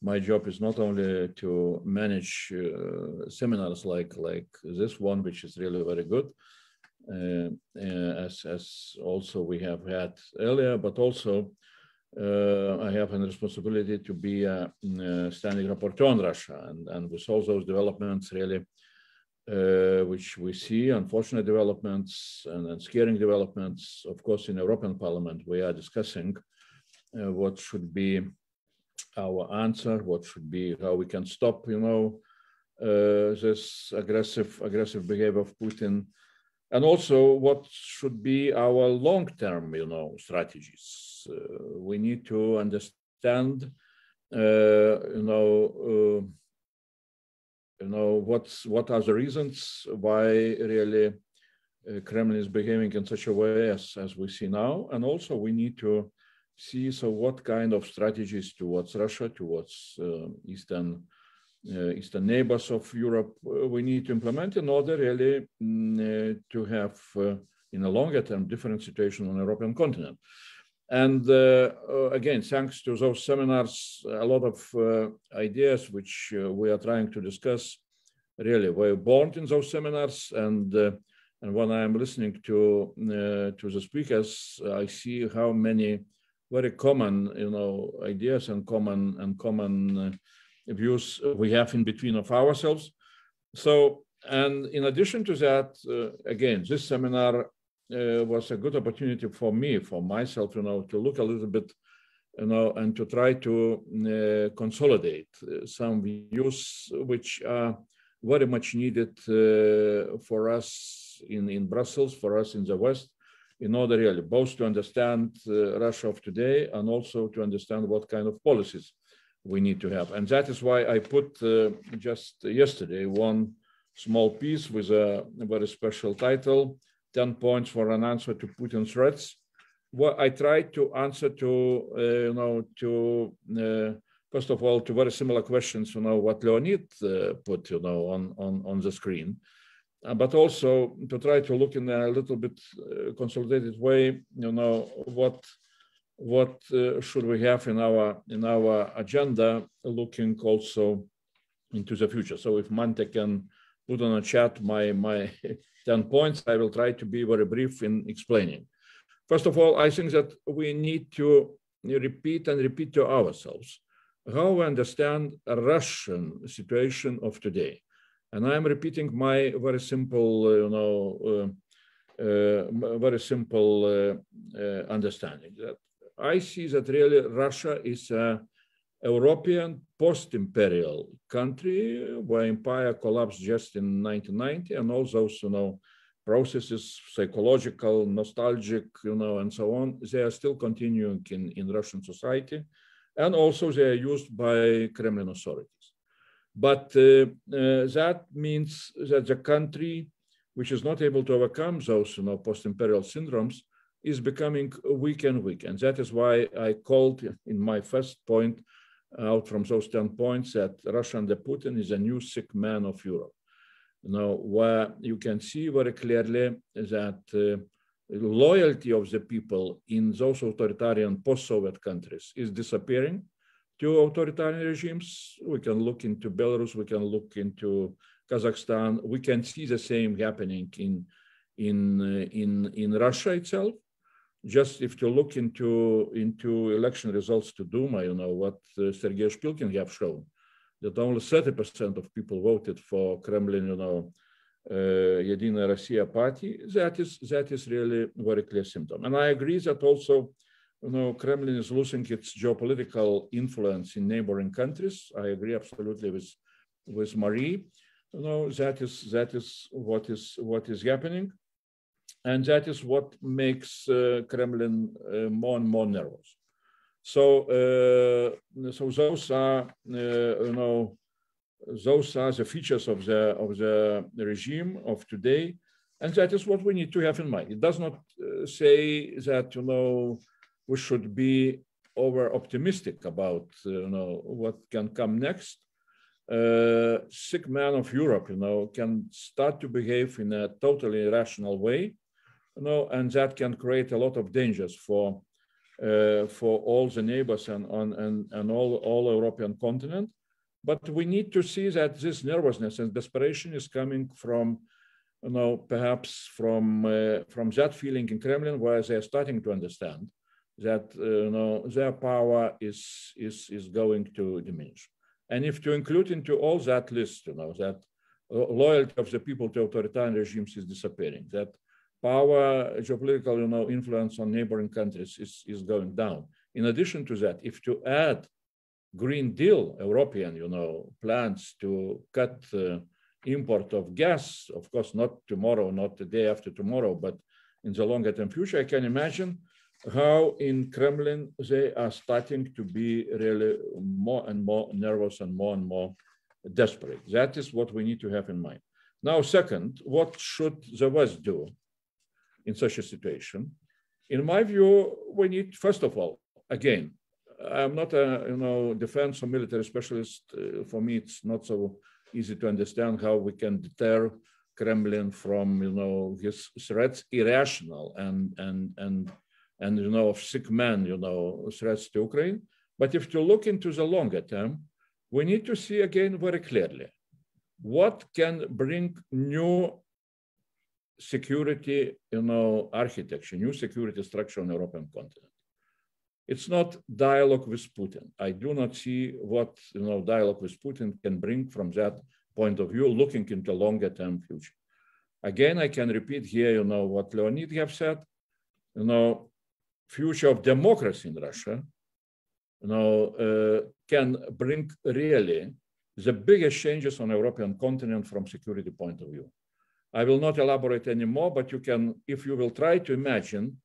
my job is not only to manage seminars like this one, which is really very good, as also we have had earlier, but also I have a responsibility to be a standing rapporteur on Russia, and with all those developments really, which we see, unfortunate developments and scaring developments. Of course, in the European Parliament, we are discussing what should be our answer, what should be, how we can stop, this aggressive behavior of Putin, and also what should be our long-term, strategies. We need to understand, what are the reasons why really Kremlin is behaving in such a way as we see now, and also we need to see what kind of strategies towards Russia, towards eastern neighbors of Europe we need to implement in order really to have in a longer term different situation on the European continent. And again, thanks to those seminars, a lot of ideas which we are trying to discuss really were born in those seminars. And when I'm listening to the speakers, I see how many very common, ideas and common views we have in between of ourselves. So, and in addition to that, again, this seminar was a good opportunity for me, for myself, to look a little bit, and to try to consolidate some views which are very much needed for us in Brussels, for us in the West, in order really both to understand Russia of today and also to understand what kind of policies we need to have. And that is why I put just yesterday one small piece with a very special title, 10 points for an answer to Putin's threats. Well, I tried to answer to first of all, to very similar questions, what Leonid put, on the screen, but also to try to look in a little bit consolidated way, what should we have in our agenda, looking also into the future. So if Mante can put on a chat my 10 points, I will try to be very brief in explaining. First of all, I think that we need to repeat to ourselves how we understand a Russian situation of today. And I'm repeating my very simple, understanding that I see that really Russia is a European post-imperial country where empire collapsed just in 1990, and all those, processes, psychological, nostalgic, and so on, they are still continuing in Russian society, and also they are used by Kremlin authorities. But that means that the country, which is not able to overcome those, post-imperial syndromes, is becoming weak and weak. And that is why I called in my first point out from those 10 points that Russia under Putin is a new sick man of Europe. Where you can see very clearly that loyalty of the people in those authoritarian post-Soviet countries is disappearing to authoritarian regimes. We can look into Belarus, we can look into Kazakhstan. We can see the same happening in Russia itself. Just if you look into election results to Duma, what Sergei Shpilkin have shown, that only 30% of people voted for Kremlin, Единая Россия party. That is really very clear symptom. And I agree that also, Kremlin is losing its geopolitical influence in neighboring countries. I agree absolutely with Marie. That is what is happening, and that is what makes Kremlin more and more nervous. So those are the features of the regime of today, and that is what we need to have in mind. It does not say that we should be over optimistic about what can come next. Sick man of Europe, can start to behave in a totally irrational way, and that can create a lot of dangers for all the neighbors and all European continent. But we need to see that this nervousness and desperation is coming from, perhaps from that feeling in Kremlin, where they are starting to understand that their power is going to diminish. And if to include into all that list, that loyalty of the people to authoritarian regimes is disappearing, that power, geopolitical influence on neighboring countries is going down. In addition to that, if to add Green Deal, European, plans to cut import of gas, of course, not tomorrow, not the day after tomorrow, but in the longer term future, I can imagine how in Kremlin they are starting to be really more and more nervous and more desperate. That is what we need to have in mind. Now, second, what should the West do in such a situation? In my view, we need, first of all, again, I'm not a defense or military specialist. For me, it's not so easy to understand how we can deter Kremlin from his threats, irrational and sick man threats to Ukraine. But if you look into the longer term, we need to see again very clearly what can bring new security architecture, new security structure on the European continent. It's not dialogue with Putin. I do not see what dialogue with Putin can bring from that point of view, looking into longer term future. Again, I can repeat here, what Leonid have said, future of democracy in Russia, can bring really the biggest changes on the European continent from security point of view. I will not elaborate anymore, but you can, if you will try to imagine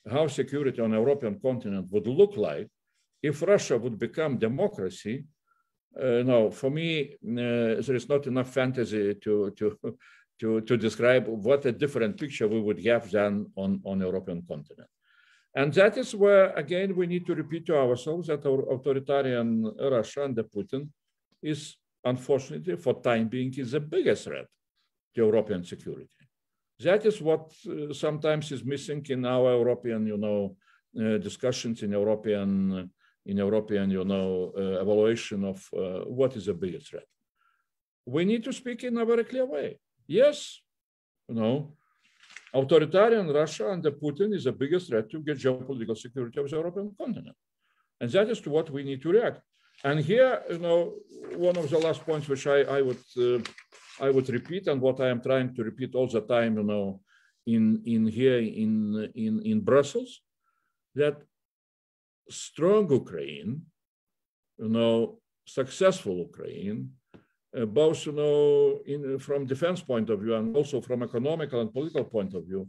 how security on the European continent would look like if Russia would become democracy. For me, there is not enough fantasy to describe what a different picture we would have than on the European continent. And that is where, again, we need to repeat to ourselves that our authoritarian Russia under Putin is, unfortunately, for time being, is the biggest threat to European security. That is what sometimes is missing in our European, discussions in European, evaluation of what is the biggest threat. We need to speak in a very clear way. Yes, authoritarian Russia under Putin is the biggest threat to the geopolitical security of the European continent. And that is to what we need to react. And here, one of the last points which I would repeat, and what I am trying to repeat all the time, in Brussels, that strong Ukraine, successful Ukraine, both from defense point of view and also from economical and political point of view,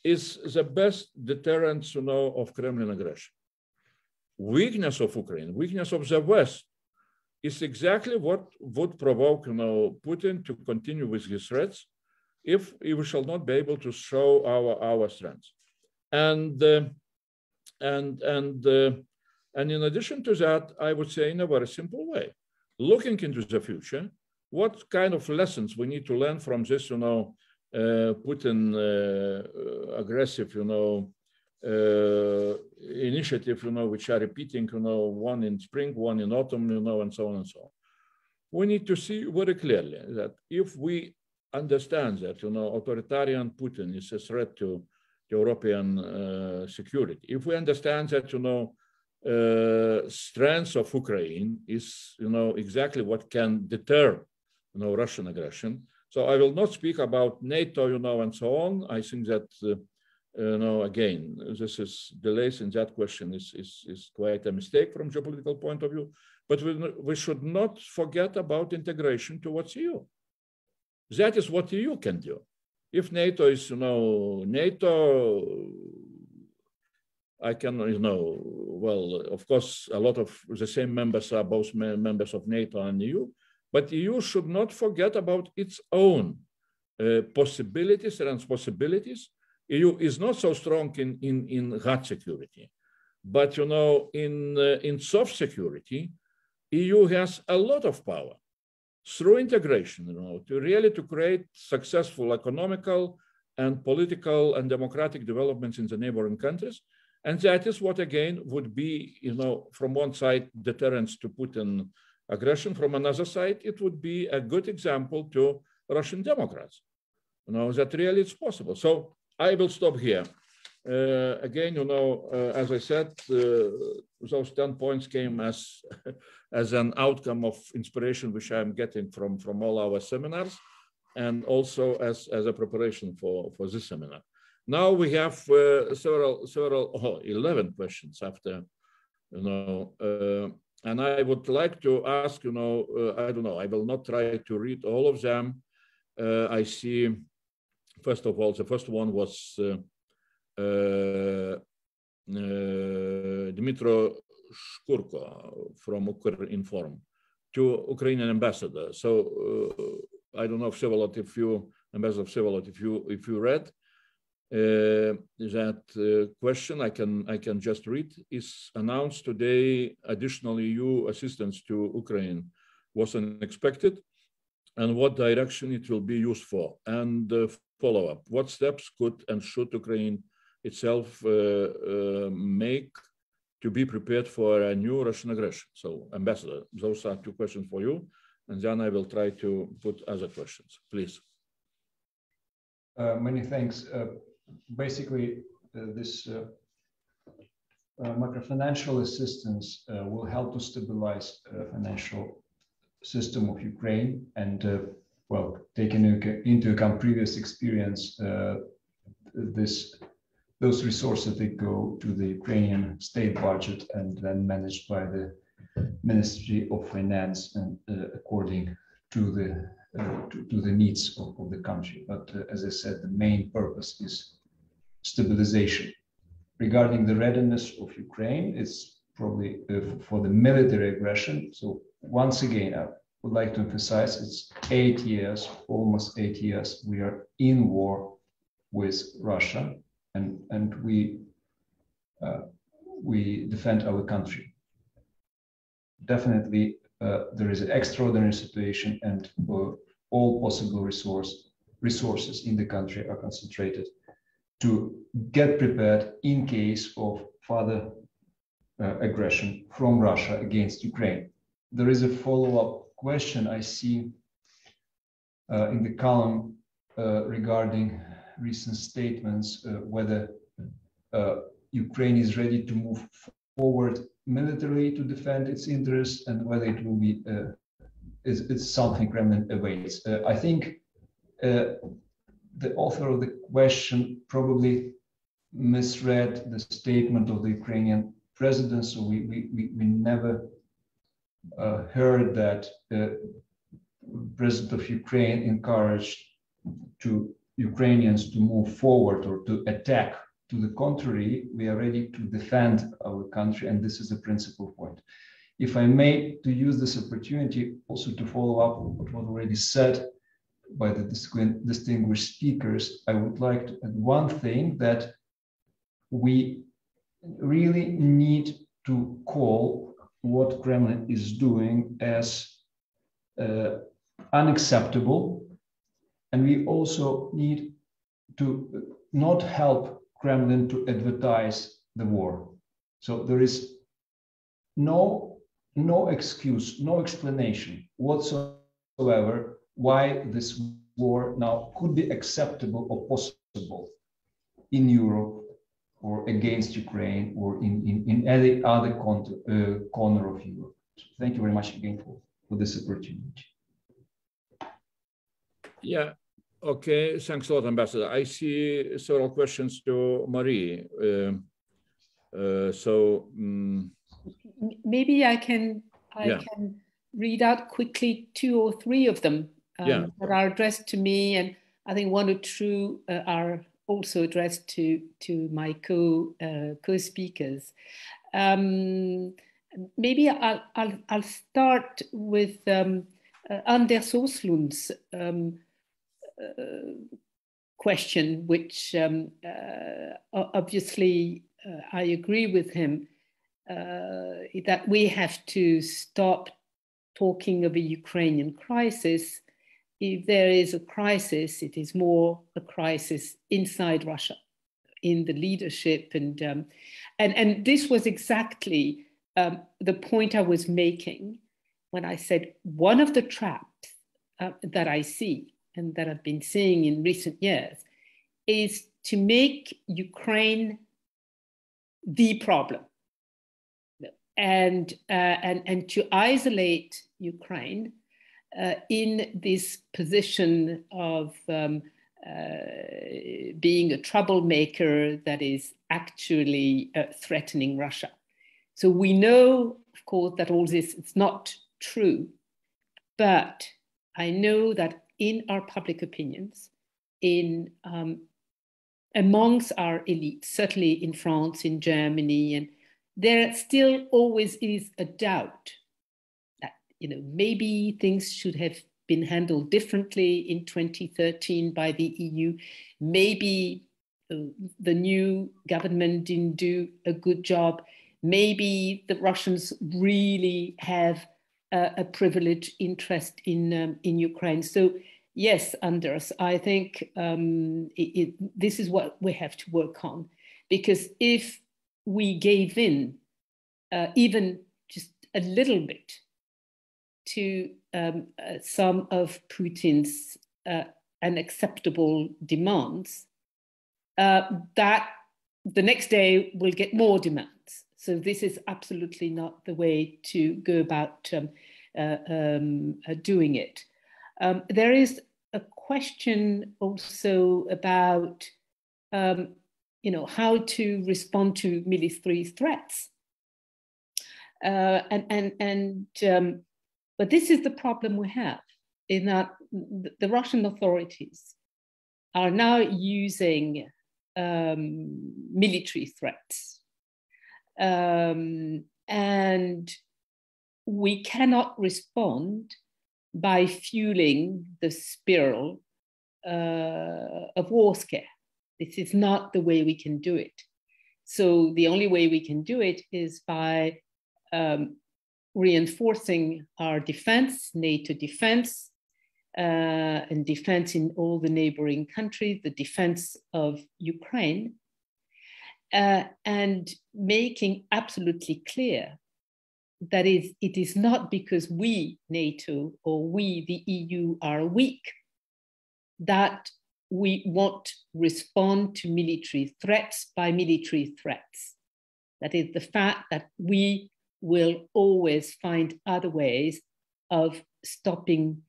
is the best deterrent of Kremlin aggression. Weakness of Ukraine, weakness of the West, is exactly what would provoke Putin to continue with his threats if we shall not be able to show our strengths. And in addition to that, I would say in a very simple way, looking into the future, what kind of lessons we need to learn from this, Putin aggressive, initiative, which are repeating, one in spring, one in autumn, and so on and so on. We need to see very clearly that if we understand that, authoritarian Putin is a threat to European security, if we understand that, strength of Ukraine is, exactly what can deter, Russian aggression. So I will not speak about NATO, and so on. I think that, again, this is delays in that question is quite a mistake from geopolitical point of view. But we should not forget about integration towards EU. That is what EU can do. If NATO is, NATO, I can, well, of course, a lot of the same members are both members of NATO and EU, but EU should not forget about its own possibilities and responsibilities. EU is not so strong in hard security, but, in soft security, EU has a lot of power through integration, to create successful economical and political and democratic developments in the neighboring countries. And that is what, again, would be, from one side, deterrence to Putin aggression. From another side, it would be a good example to Russian Democrats, that really it's possible. So I will stop here. Again, as I said, those 10 points came as an outcome of inspiration which I'm getting from all our seminars, and also as a preparation for this seminar. Now we have 11 questions after, and I would like to ask, I don't know, I will not try to read all of them. I see, first of all, the first one was Dmitro Shkurko from Ukrinform to Ukrainian ambassador. So I don't know, Vsevolod, Ambassador Vsevolod, if you read that question, I can just read. Is announced today additional EU assistance to Ukraine was unexpected, and what direction it will be used for? And follow-up, what steps could and should Ukraine itself make to be prepared for a new Russian aggression? So, Ambassador, those are two questions for you, and then I will try to put other questions, please. Many thanks. Basically, this macrofinancial assistance will help to stabilize financial system of Ukraine, and well, taking into account previous experience, those resources, they go to the Ukrainian state budget and then managed by the Ministry of Finance and according to the needs of the country. But as I said, the main purpose is stabilization. Regarding the readiness of Ukraine, it's probably for the military aggression. So once again, I would like to emphasize it's 8 years, almost 8 years, we are in war with Russia. And we we defend our country. Definitely, there is an extraordinary situation, and all possible resources in the country are concentrated to get prepared in case of further aggression from Russia against Ukraine. There is a follow-up question I see in the column regarding recent statements, whether Ukraine is ready to move forward militarily to defend its interests, and whether it will be it's something Kremlin awaits. I think the author of the question probably misread the statement of the Ukrainian president, so we never heard that President of Ukraine encouraged Ukrainians to move forward or to attack. To the contrary, we are ready to defend our country, and this is a principal point. If I may, to use this opportunity also to follow up on what was already said by the distinguished speakers, I would like to add one thing, that we really need to call what Kremlin is doing as unacceptable, and we also need to not help Kremlin to advertise the war. So there is no excuse, no explanation whatsoever why this war now could be acceptable or possible in Europe or against Ukraine or in any other corner of Europe. So thank you very much again for this opportunity. Yeah, okay, thanks a lot, Ambassador. I see several questions to Marie. Maybe I can read out quickly 2 or 3 of them that are addressed to me, and I think 1 or 2 are also addressed to my co-speakers. Maybe I'll start with Anders Åslund's question, which obviously I agree with him, that we have to stop talking of a Ukrainian crisis. If there is a crisis, it is more a crisis inside Russia, in the leadership, and this was exactly the point I was making when I said one of the traps that I see and that I've been seeing in recent years is to make Ukraine the problem, and to isolate Ukraine in this position of being a troublemaker that is actually threatening Russia. So we know, of course, that all this is not true, but I know that in our public opinions, in amongst our elites, certainly in France, in Germany, and there still always is a doubt that, maybe things should have been handled differently in 2013 by the EU. Maybe the new government didn't do a good job. Maybe the Russians really have a privileged interest in Ukraine. So yes, Andrus, I think this is what we have to work on, because if we gave in even just a little bit to some of Putin's unacceptable demands, that the next day we'll get more demands. So this is absolutely not the way to go about doing it. There is a question also about, how to respond to military threats. But this is the problem we have, in that the Russian authorities are now using military threats. And we cannot respond by fueling the spiral of war scare. This is not the way we can do it. So the only way we can do it is by reinforcing our defense, NATO defense, and defense in all the neighboring countries, the defense of Ukraine, and making absolutely clear that it is not because we, NATO, or we, the EU, are weak, that we won't respond to military threats by military threats. That is the fact that we will always find other ways of stopping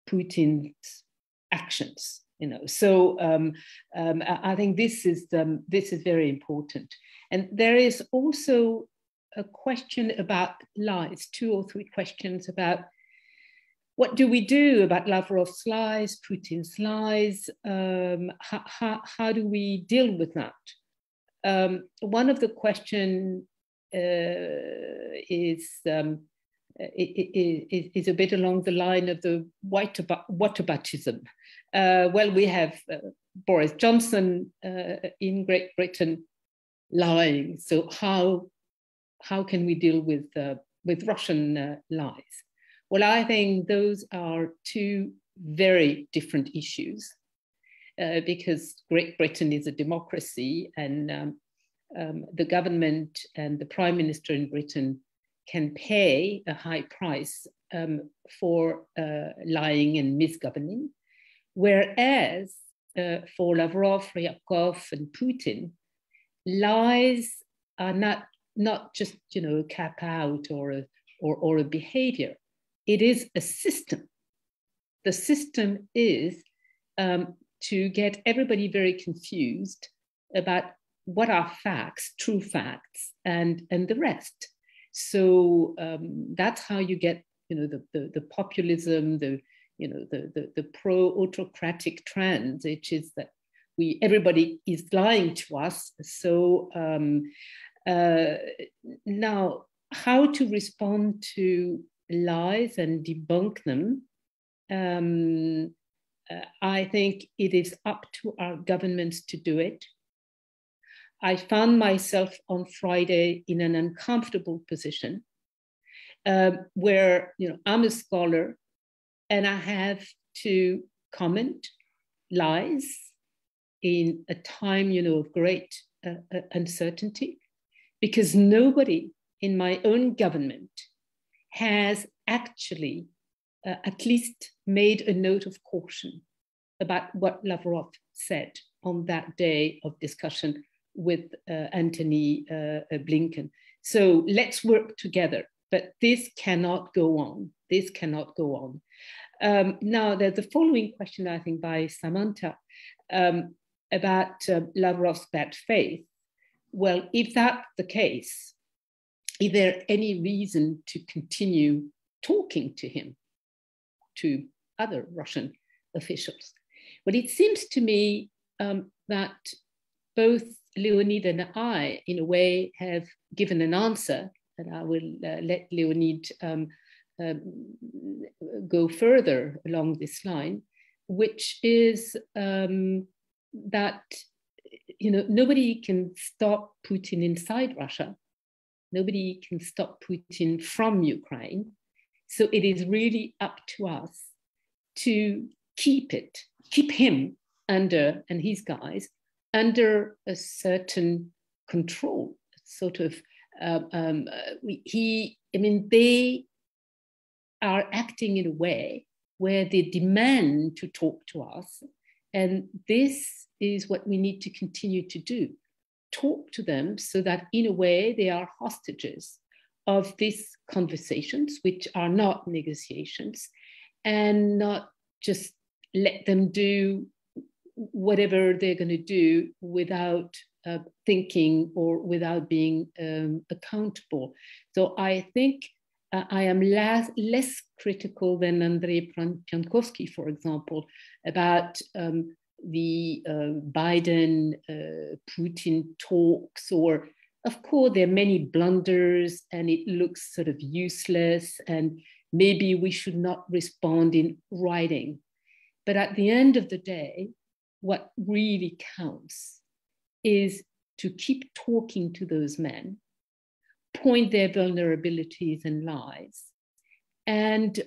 Putin's actions. So I think this is very important. And there is also a question about lies, 2 or 3 questions about what do we do about Lavrov's lies, Putin's lies? How do we deal with that? One of the questions is a bit along the line of the whataboutism. Well, we have Boris Johnson in Great Britain lying. So how can we deal with Russian lies? Well, I think those are 2 very different issues because Great Britain is a democracy, and the government and the Prime Minister in Britain can pay a high price for lying and misgoverning, whereas for Lavrov, Ryabkov, and Putin, lies are not just a cap out or a behavior. It is a system. The system is to get everybody very confused about what are facts, true facts, and the rest. So that's how you get, the populism, the pro-autocratic trends, which is that everybody is lying to us. So now, how to respond to lies and debunk them? I think it is up to our governments to do it. I found myself on Friday in an uncomfortable position where, I'm a scholar and I have to comment lies in a time, of great uncertainty, because nobody in my own government has actually at least made a note of caution about what Lavrov said on that day of discussion with Antony Blinken. So let's work together, but this cannot go on. This cannot go on. Now, there's the following question, I think, by Samantha about Lavrov's bad faith. Well, if that's the case, is there any reason to continue talking to him, to other Russian officials? Well, it seems to me that both Leonid and I, in a way, have given an answer, and I will let Leonid go further along this line, which is that nobody can stop Putin inside Russia. Nobody can stop Putin from Ukraine. So it is really up to us to keep him under, and his guys, under a certain control, sort of, they are acting in a way where they demand to talk to us. And this is what we need to continue to do. Talk to them so that in a way they are hostages of these conversations, which are not negotiations, and not just let them do whatever they're going to do without thinking or without being accountable. So I think I am less critical than Andrei Piontkovsky, for example, about the Biden-Putin talks, or of course there are many blunders and it looks sort of useless and maybe we should not respond in writing. But at the end of the day, what really counts is to keep talking to those men, point their vulnerabilities and lies, and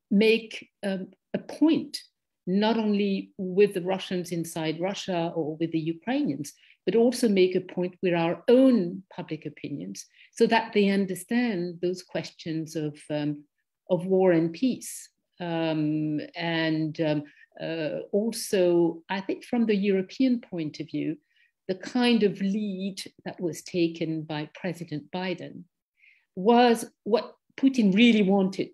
make a point, not only with the Russians inside Russia or with the Ukrainians, but also make a point with our own public opinions so that they understand those questions of war and peace. Also, I think from the European point of view, the kind of lead that was taken by President Biden was what Putin really wanted,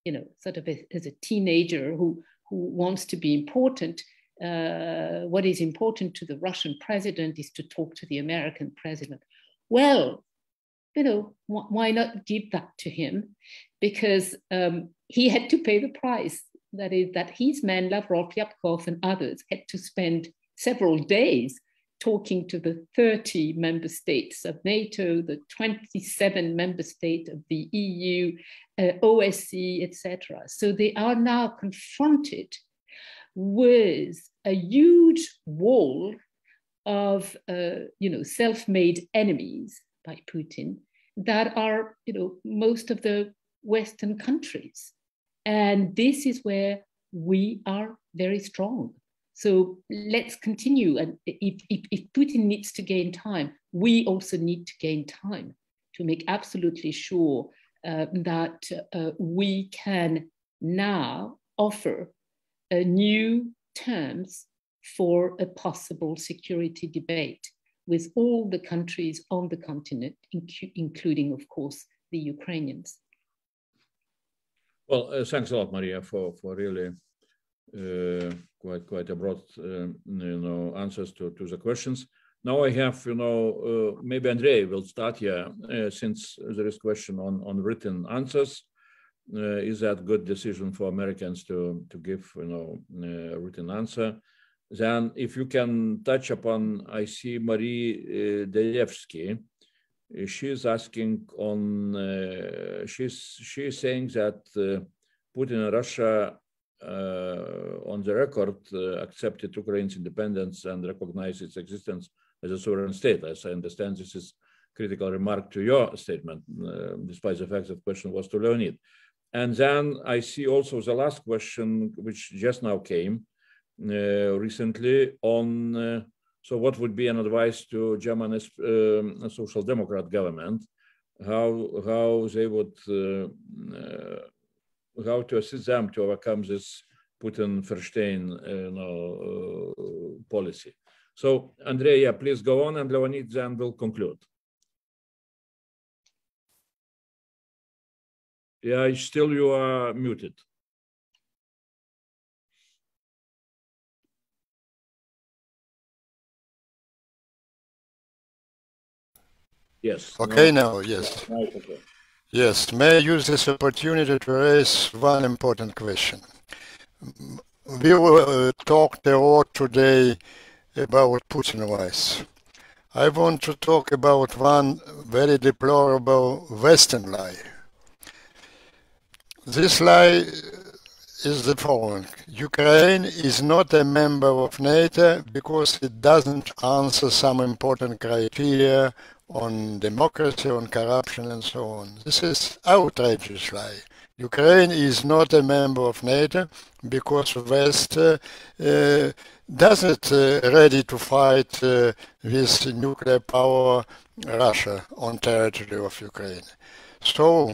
you know, sort of as a teenager who wants to be important. What is important to the Russian president is to talk to the American president. Well, you know, why not give that to him? Because he had to pay the price. That is, that his men, Lavrov, Ryabkov, and others had to spend several days talking to the 30 member states of NATO, the 27 member states of the EU, OSCE, etc. So they are now confronted with a huge wall of, you know, self-made enemies by Putin that are, you know, most of the Western countries. And this is where we are very strong. So let's continue. And if Putin needs to gain time, we also need to gain time to make absolutely sure that we can now offer new terms for a possible security debate with all the countries on the continent, including, of course, the Ukrainians. Well, thanks a lot, Maria, for really quite a broad, you know, answers to the questions. Now I have, you know, maybe Andrei will start here, since there is question on written answers. Is that good decision for Americans to give, you know, a written answer? Then, if you can touch upon, I see Marie Delevsky. She's asking on, she's saying that Putin and Russia, on the record, accepted Ukraine's independence and recognized its existence as a sovereign state. As I understand, this is critical remark to your statement, despite the fact that the question was to Leonid. And then I see also the last question, which just now came recently on, so what would be an advice to German social democrat government, how they would, how to assist them to overcome this Putin-Verstein policy. So Andrei, yeah, please go on, and Leonid then will conclude. Yeah, still you are muted. Yes. Okay, now, yes. Yeah, right, okay. Yes, may I use this opportunity to raise one important question. We talked a lot today about Putin lies. I want to talk about one very deplorable Western lie. This lie is the following. Ukraine is not a member of NATO because it doesn't answer some important criteria on democracy, on corruption, and so on. This is outrageous lie. Ukraine is not a member of NATO because West doesn't ready to fight with nuclear power Russia on territory of Ukraine. So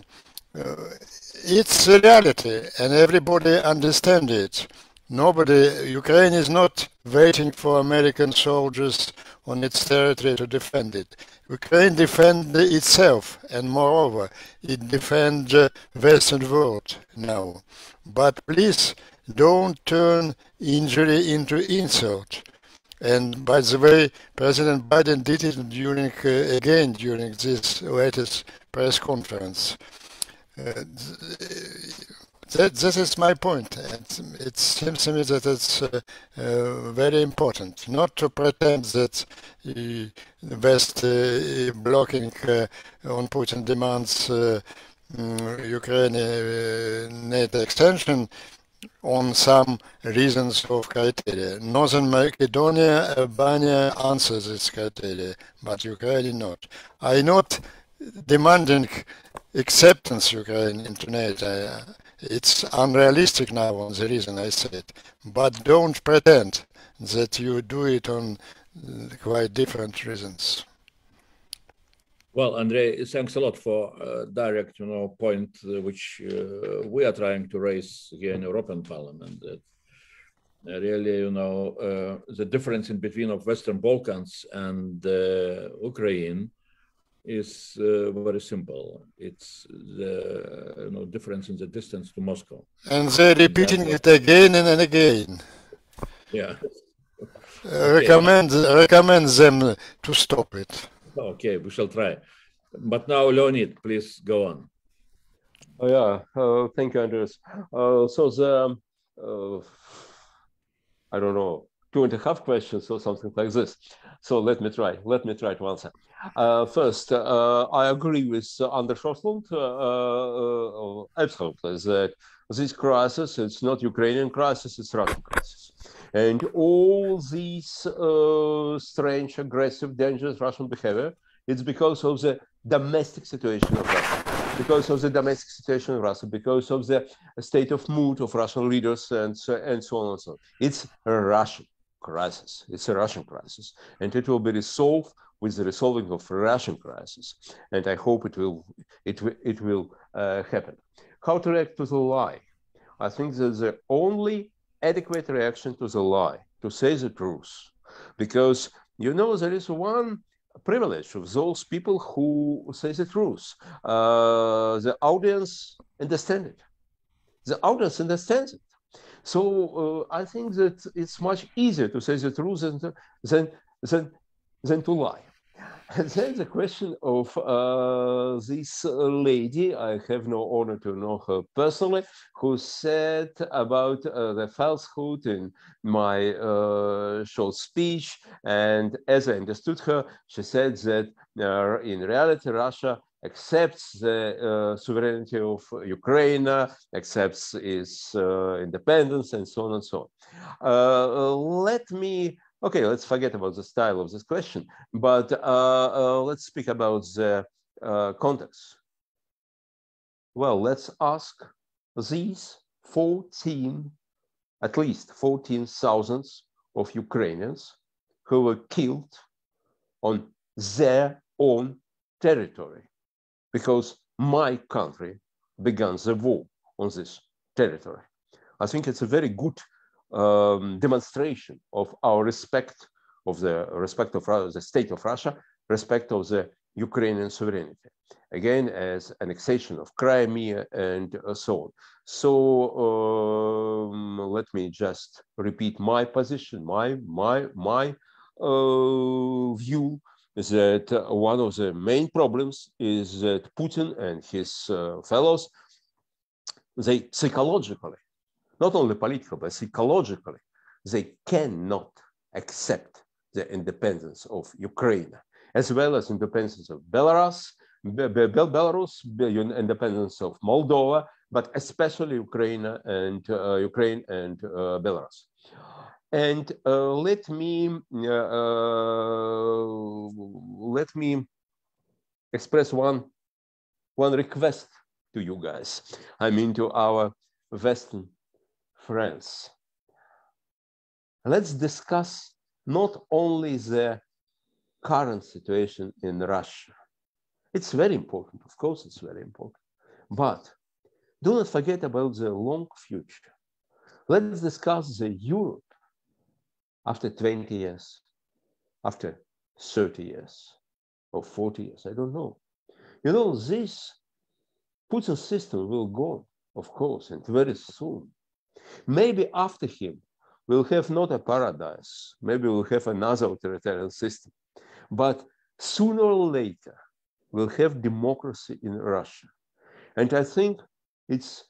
it's a reality, and everybody understands it. Ukraine is not waiting for American soldiers on its territory to defend it. Ukraine defends itself, and moreover, it defends the Western world now. But please don't turn injury into insult. And by the way, President Biden did it again during this latest press conference. This is my point. It seems to me that it's very important not to pretend that the West blocking on Putin demands Ukraine NATO extension on some reasons of criteria. Northern Macedonia, Albania answers this criteria, but Ukraine not. I'm not demanding acceptance Ukraine into NATO. It's unrealistic now on the reason I said, but don't pretend that you do it on quite different reasons. Well, Andrei, thanks a lot for direct, point which we are trying to raise here in European Parliament. That really, the difference in between of Western Balkans and Ukraine is very simple. It's the difference in the distance to Moscow. And they're repeating it again and again. Yeah. Recommend them to stop it. Okay, we shall try. But now, Leonid, please go on. Oh, yeah, thank you, Andrius. So the, I don't know, 2.5 questions or something like this. So let me try to answer. First, I agree with Anders Roslund absolutely that this crisis, it's not Ukrainian crisis, it's Russian crisis. And all these strange, aggressive, dangerous Russian behavior, it's because of the domestic situation of Russia, because of the domestic situation of Russia, because of the state of mood of Russian leaders, and so on and so on. It's a Russian crisis. It's a Russian crisis, and it will be resolved with the resolving of Russian crisis. And I hope it will happen. How to react to the lie? I think that the only adequate reaction to the lie, to say the truth, because there is one privilege of those people who say the truth. The audience understands it. The audience understands it. So I think that it's much easier to say the truth than to lie. And then the question of this lady, I have no honor to know her personally, who said about the falsehood in my short speech. And as I understood her, she said that in reality, Russia accepts the sovereignty of Ukraine, accepts its independence, and so on and so on. Okay, let's forget about the style of this question, but let's speak about the context. Well, let's ask these at least 14,000 of Ukrainians who were killed on their own territory, because my country began the war on this territory. I think it's a very good demonstration of our respect of the state of Russia, respect of the Ukrainian sovereignty, again as annexation of Crimea and so on. So let me just repeat my position, my view is that one of the main problems is that Putin and his fellows, they psychologically, not only politically, but psychologically, they cannot accept the independence of Ukraine, as well as independence of Belarus, independence of Moldova, but especially Ukraine and Belarus. And let me express one request to you guys. I mean, to our Western friends. Let's discuss not only the current situation in Russia. It's very important, of course, it's very important. But do not forget about the long future. Let's discuss the Europe after 20 years, after 30 years, or 40 years, I don't know. This Putin system will go, of course, and very soon. Maybe after him, we'll have not a paradise, maybe we'll have another authoritarian system. But sooner or later, we'll have democracy in Russia. And I think it's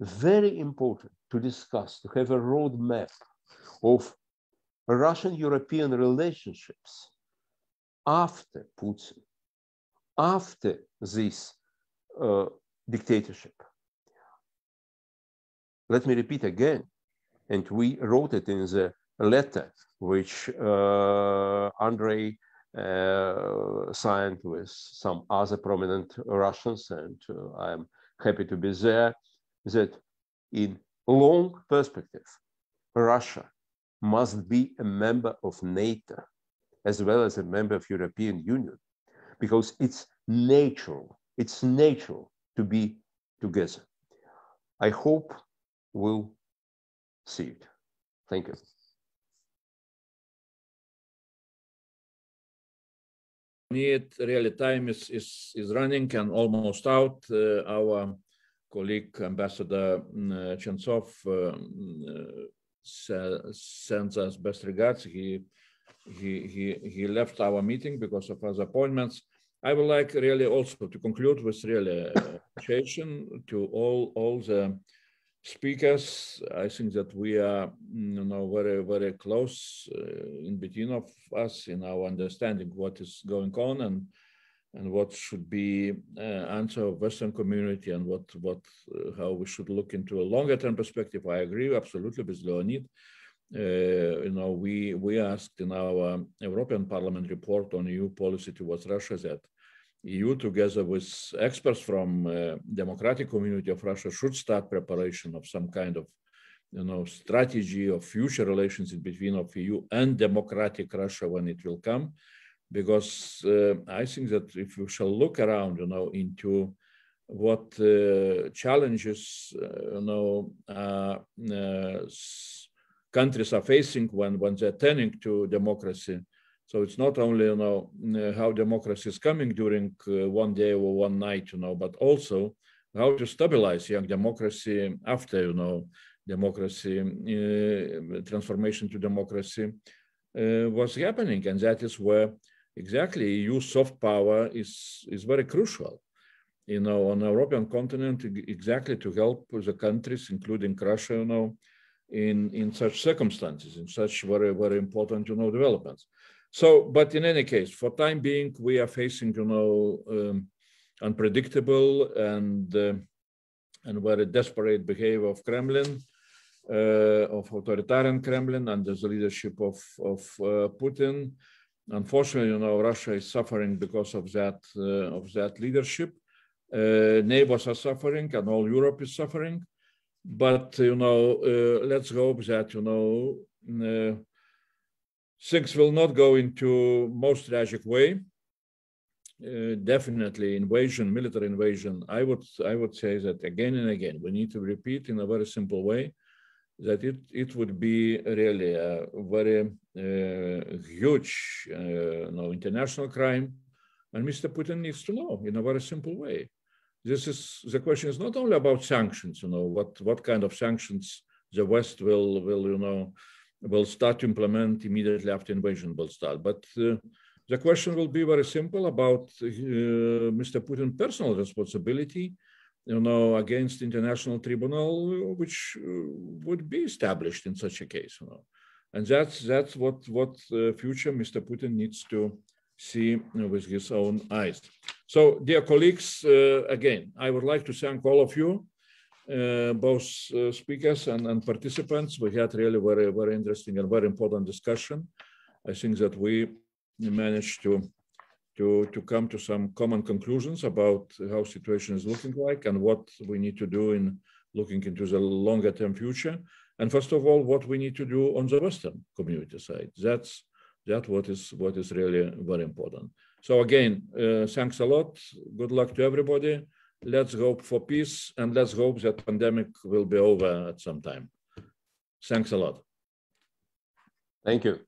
very important to discuss, to have a roadmap of Russian-European relationships after Putin, after this dictatorship. let me repeat again, and we wrote it in the letter which Andrei signed with some other prominent Russians, and I am happy to be there, that in long perspective, Russia must be a member of NATO as well as a member of European Union, because it's natural to be together. I hope we'll see it. Thank you. Really, time is running and almost out. Our colleague Ambassador Chentsov sends us best regards. He left our meeting because of other appointments. I would like really also to conclude with really appreciation to all the speakers. I think that we are very, very close in between of us in our understanding what is going on and what should be answer of Western community and how we should look into a longer term perspective. I agree absolutely with Leonid. We asked in our European Parliament report on EU policy towards Russia that EU, together with experts from democratic community of Russia, should start preparation of some kind of, strategy of future relations in between of EU and democratic Russia when it will come, because I think that if we shall look around, into what challenges, countries are facing when they're turning to democracy. So it's not only, how democracy is coming during one day or one night, but also how to stabilize young democracy after, democracy, transformation to democracy was happening. And that is where exactly EU soft power is very crucial, on the European continent, exactly to help the countries, including Russia, in such circumstances, in such very, very important, developments. So, but in any case, for time being, we are facing, unpredictable and very desperate behavior of Kremlin, of authoritarian Kremlin under the leadership of Putin. Unfortunately, Russia is suffering because of that leadership. Neighbors are suffering, and all Europe is suffering. But let's hope that things will not go into most tragic way. Definitely invasion, military invasion. I would say that again and again, we need to repeat in a very simple way that it would be really a very huge international crime, and Mr. Putin needs to know in a very simple way. The question is not only about sanctions, what kind of sanctions the West will start to implement immediately after invasion will start. But the question will be very simple about Mr. Putin's personal responsibility, against international tribunal, which would be established in such a case, And that's what future Mr. Putin needs to see with his own eyes. So, dear colleagues, again, I would like to thank all of you, both speakers and participants. We had really very, very interesting and very important discussion. I think that we managed to come to some common conclusions about how situation is looking like and what we need to do in looking into the longer term future. And first of all, what we need to do on the Western community side. That's what is really very important. So again, thanks a lot. Good luck to everybody. Let's hope for peace, and let's hope that pandemic will be over at some time. Thanks a lot. Thank you.